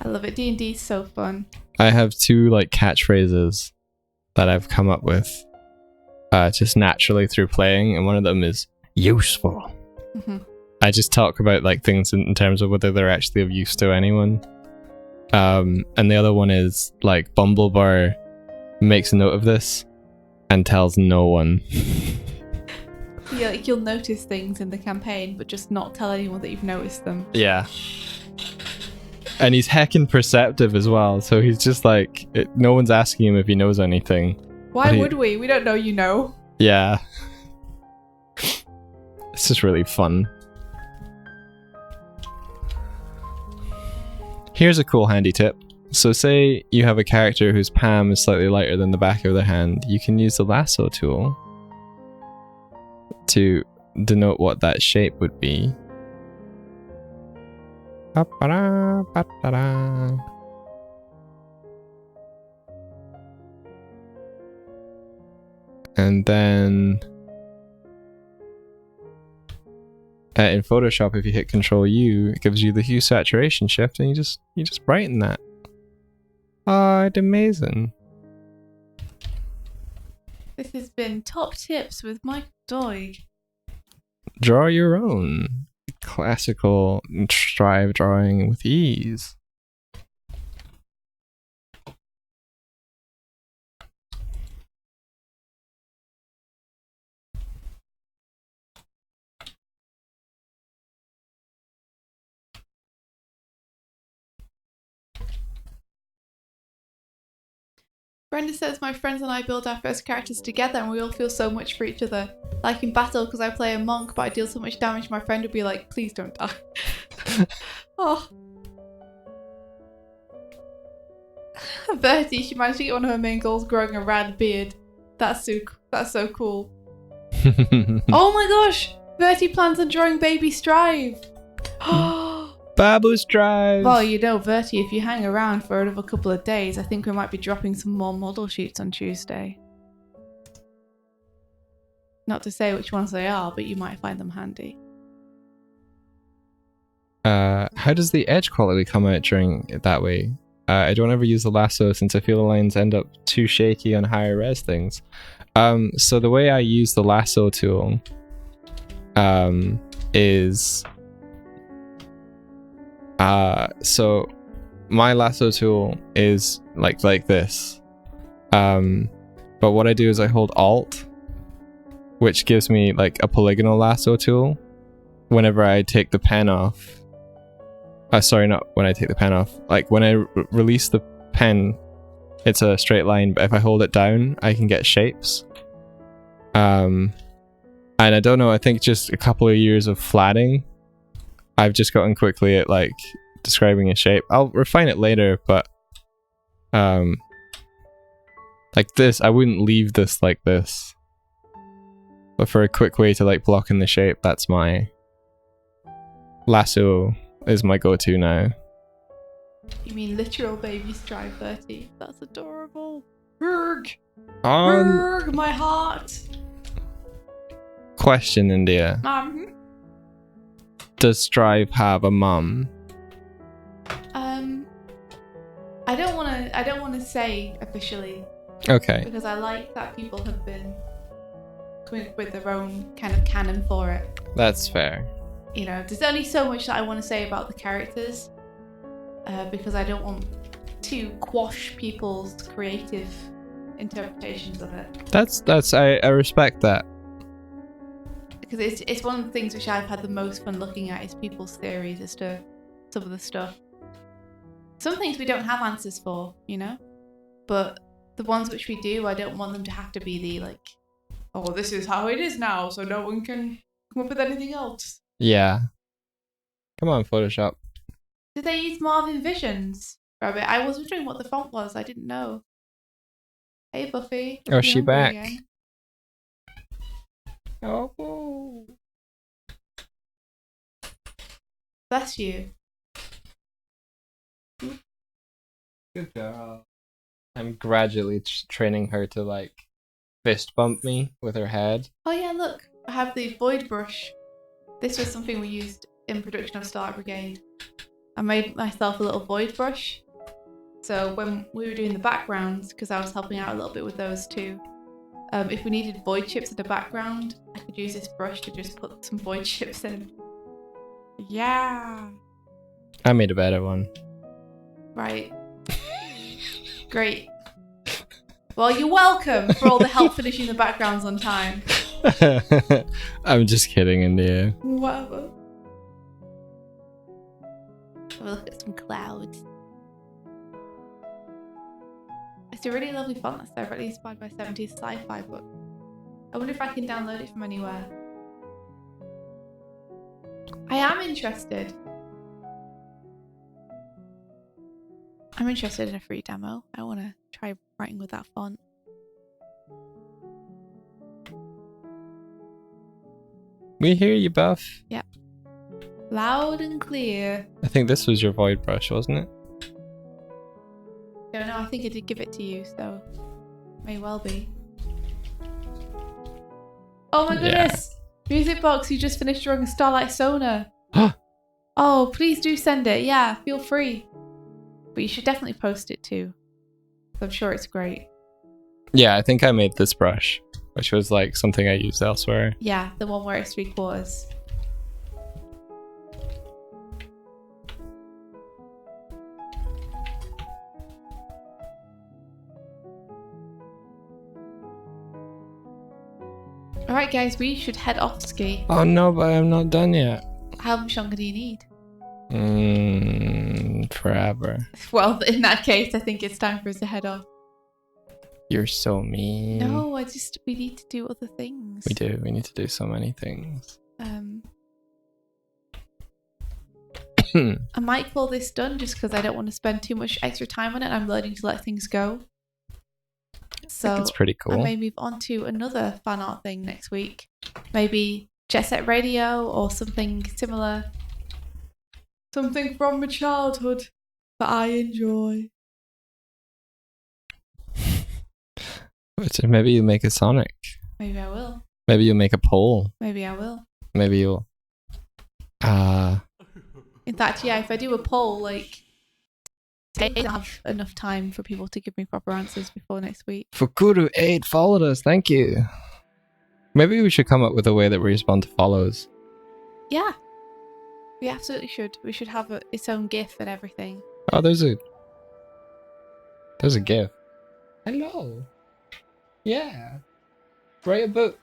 I love it. D&D is so fun. I have two like catchphrases that I've come up with just naturally through playing, and one of them is useful. Mm-hmm. I just talk about like things in terms of whether they're actually of use to anyone. And the other one is like Bumblebar makes a note of this and tells no one. Yeah, like you'll notice things in the campaign, but just not tell anyone that you've noticed them. Yeah. And he's heckin' perceptive as well, so he's just like, no one's asking him if he knows anything. Why would we? We don't know you know. Yeah. It's just really fun. Here's a cool handy tip. So say you have a character whose palm is slightly lighter than the back of their hand, you can use the lasso tool to denote what that shape would be. And then in Photoshop, if you hit Control U, it gives you the hue saturation shift, and you just brighten that. Oh, it's amazing. This has been Top Tips with Mike Doig. Draw your own classical strive drawing with ease. Brenda says, my friends and I build our first characters together and we all feel so much for each other. Like in battle, because I play a monk, but I deal so much damage, my friend would be like, please don't die. Oh. Bertie, she managed to get one of her main goals, growing a rad beard. That's so cool. Oh my gosh! Bertie plans on drawing Baby Strive. Babu Strive! Well, you know, Bertie, if you hang around for another couple of days, I think we might be dropping some more model sheets on Tuesday. Not to say which ones they are, but you might find them handy. How does the edge quality come out during it that way? I don't ever use the lasso since I feel the lines end up too shaky on higher res things. So the way I use the lasso tool is... so my lasso tool is like this. But what I do is I hold Alt, which gives me like a polygonal lasso tool. Whenever I take the pen off. Sorry, not when I take the pen off. Like when I release the pen, it's a straight line, but if I hold it down, I can get shapes. And I don't know, I think just a couple of years of flatting, I've just gotten quickly at like describing a shape. I'll refine it later, but like this, I wouldn't leave this like this. But for a quick way to like block in the shape, that's my lasso is my go-to now. You mean literal baby strive 30? That's adorable. Berg! My heart! Question, India. Does Strive have a mum? I don't wanna say officially. Okay. Because I like that people have been coming up with their own kind of canon for it. That's fair. You know, there's only so much that I want to say about the characters, because I don't want to quash people's creative interpretations of it. I respect that. Because it's one of the things which I've had the most fun looking at is people's theories as to some of the stuff. Some things we don't have answers for, you know? But the ones which we do, I don't want them to have to be the like, oh, this is how it is now, so no one can come up with anything else. Yeah. Come on, Photoshop. Did they use Marvin Visions? Rabbit, I was wondering what the font was. I didn't know. Hey, Buffy. Oh, she back. Again. Oh. Bless you. Good girl. I'm gradually training her to like fist bump me with her head. Oh yeah, look. I have the void brush. This was something we used in production of Starlight Brigade. I made myself a little void brush. So when we were doing the backgrounds, because I was helping out a little bit with those too, if we needed void chips in the background, I could use this brush to just put some void chips in. Yeah. I made a better one. Right. Great. Well, you're welcome for all the help finishing the backgrounds on time. I'm just kidding, India. Whatever. Have a look at some clouds. It's a really lovely font that's directly inspired by 70s sci-fi book. I wonder if I can download it from anywhere. I am interested. I'm interested in a free demo. I want to try writing with that font. We hear you, Buff. Yep. Loud and clear. I think this was your void brush, wasn't it? Don't know, I think I did give it to you, so may well be. Oh my goodness! Yeah. Music Box, you just finished drawing a Starlight Sona. Oh, please do send it. Yeah, feel free. But you should definitely post it too. I'm sure it's great. Yeah, I think I made this brush, which was like something I used elsewhere. Yeah, the one where it's 3/4. Alright guys, we should head off ski. Oh no, but I'm not done yet. How much longer do you need? Forever. Well, in that case, I think it's time for us to head off. You're so mean. No, we need to do other things. We do. We need to do so many things. I might call this done just because I don't want to spend too much extra time on it. I'm learning to let things go. So it's pretty cool. I may move on to another fan art thing next week. Maybe Jet Set Radio or something similar. Something from my childhood that I enjoy. Maybe you'll make a Sonic. Maybe I will. Maybe you'll make a poll. Maybe I will. Maybe you'll... In fact, yeah, if I do a poll, like... I don't have enough time for people to give me proper answers before next week. Fukuru8 followed us, thank you. Maybe we should come up with a way that we respond to follows. Yeah. We absolutely should. We should have its own GIF and everything. Oh, there's a GIF. Hello. Yeah. Write a book.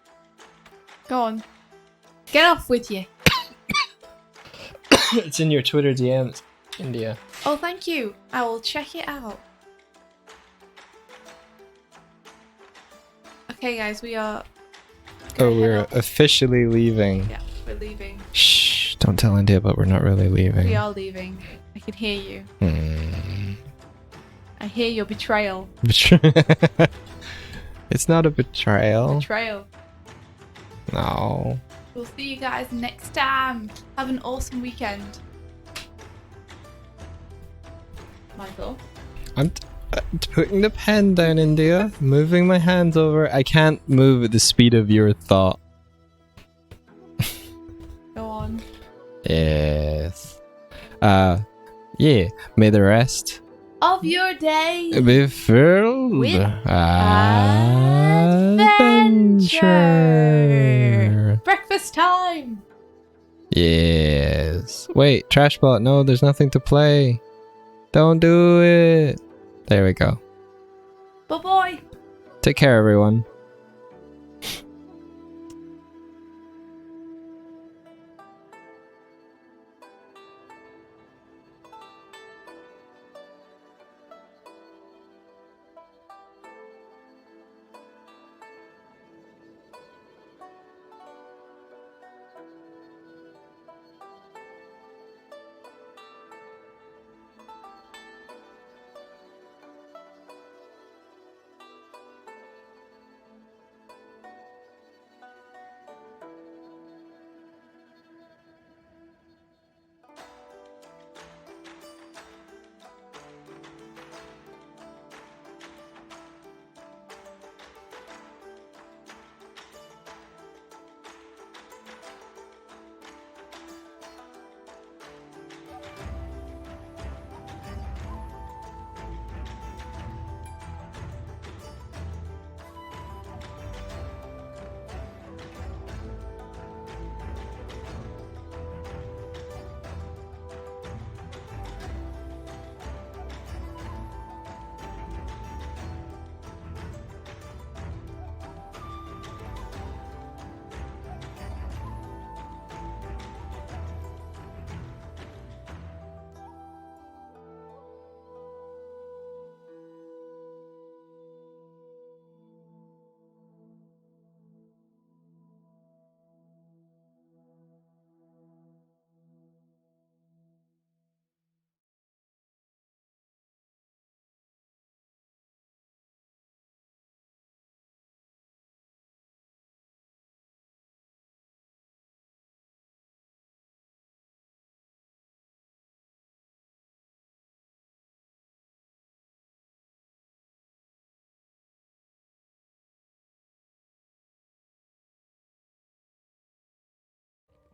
Go on. Get off with you. It's in your Twitter DMs, India. Oh, thank you. I will check it out. Okay, guys, we are... Oh, head we're off. officially leaving. Yeah, we're leaving. Shh, don't tell India, but we're not really leaving. We are leaving. I can hear you. Hmm. I hear your betrayal. It's not a betrayal. Betrayal. No. We'll see you guys next time. Have an awesome weekend. Michael? I'm putting the pen down, India. Moving my hands over. I can't move at the speed of your thought. Go on. Yes. Yeah. May the rest Of your day. be filled With adventure. Breakfast time. Yes. Wait, Trashbot. No, there's nothing to play. Don't do it. There we go. Bye-bye. Take care, everyone.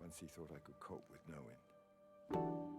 Once he thought I could cope with knowing.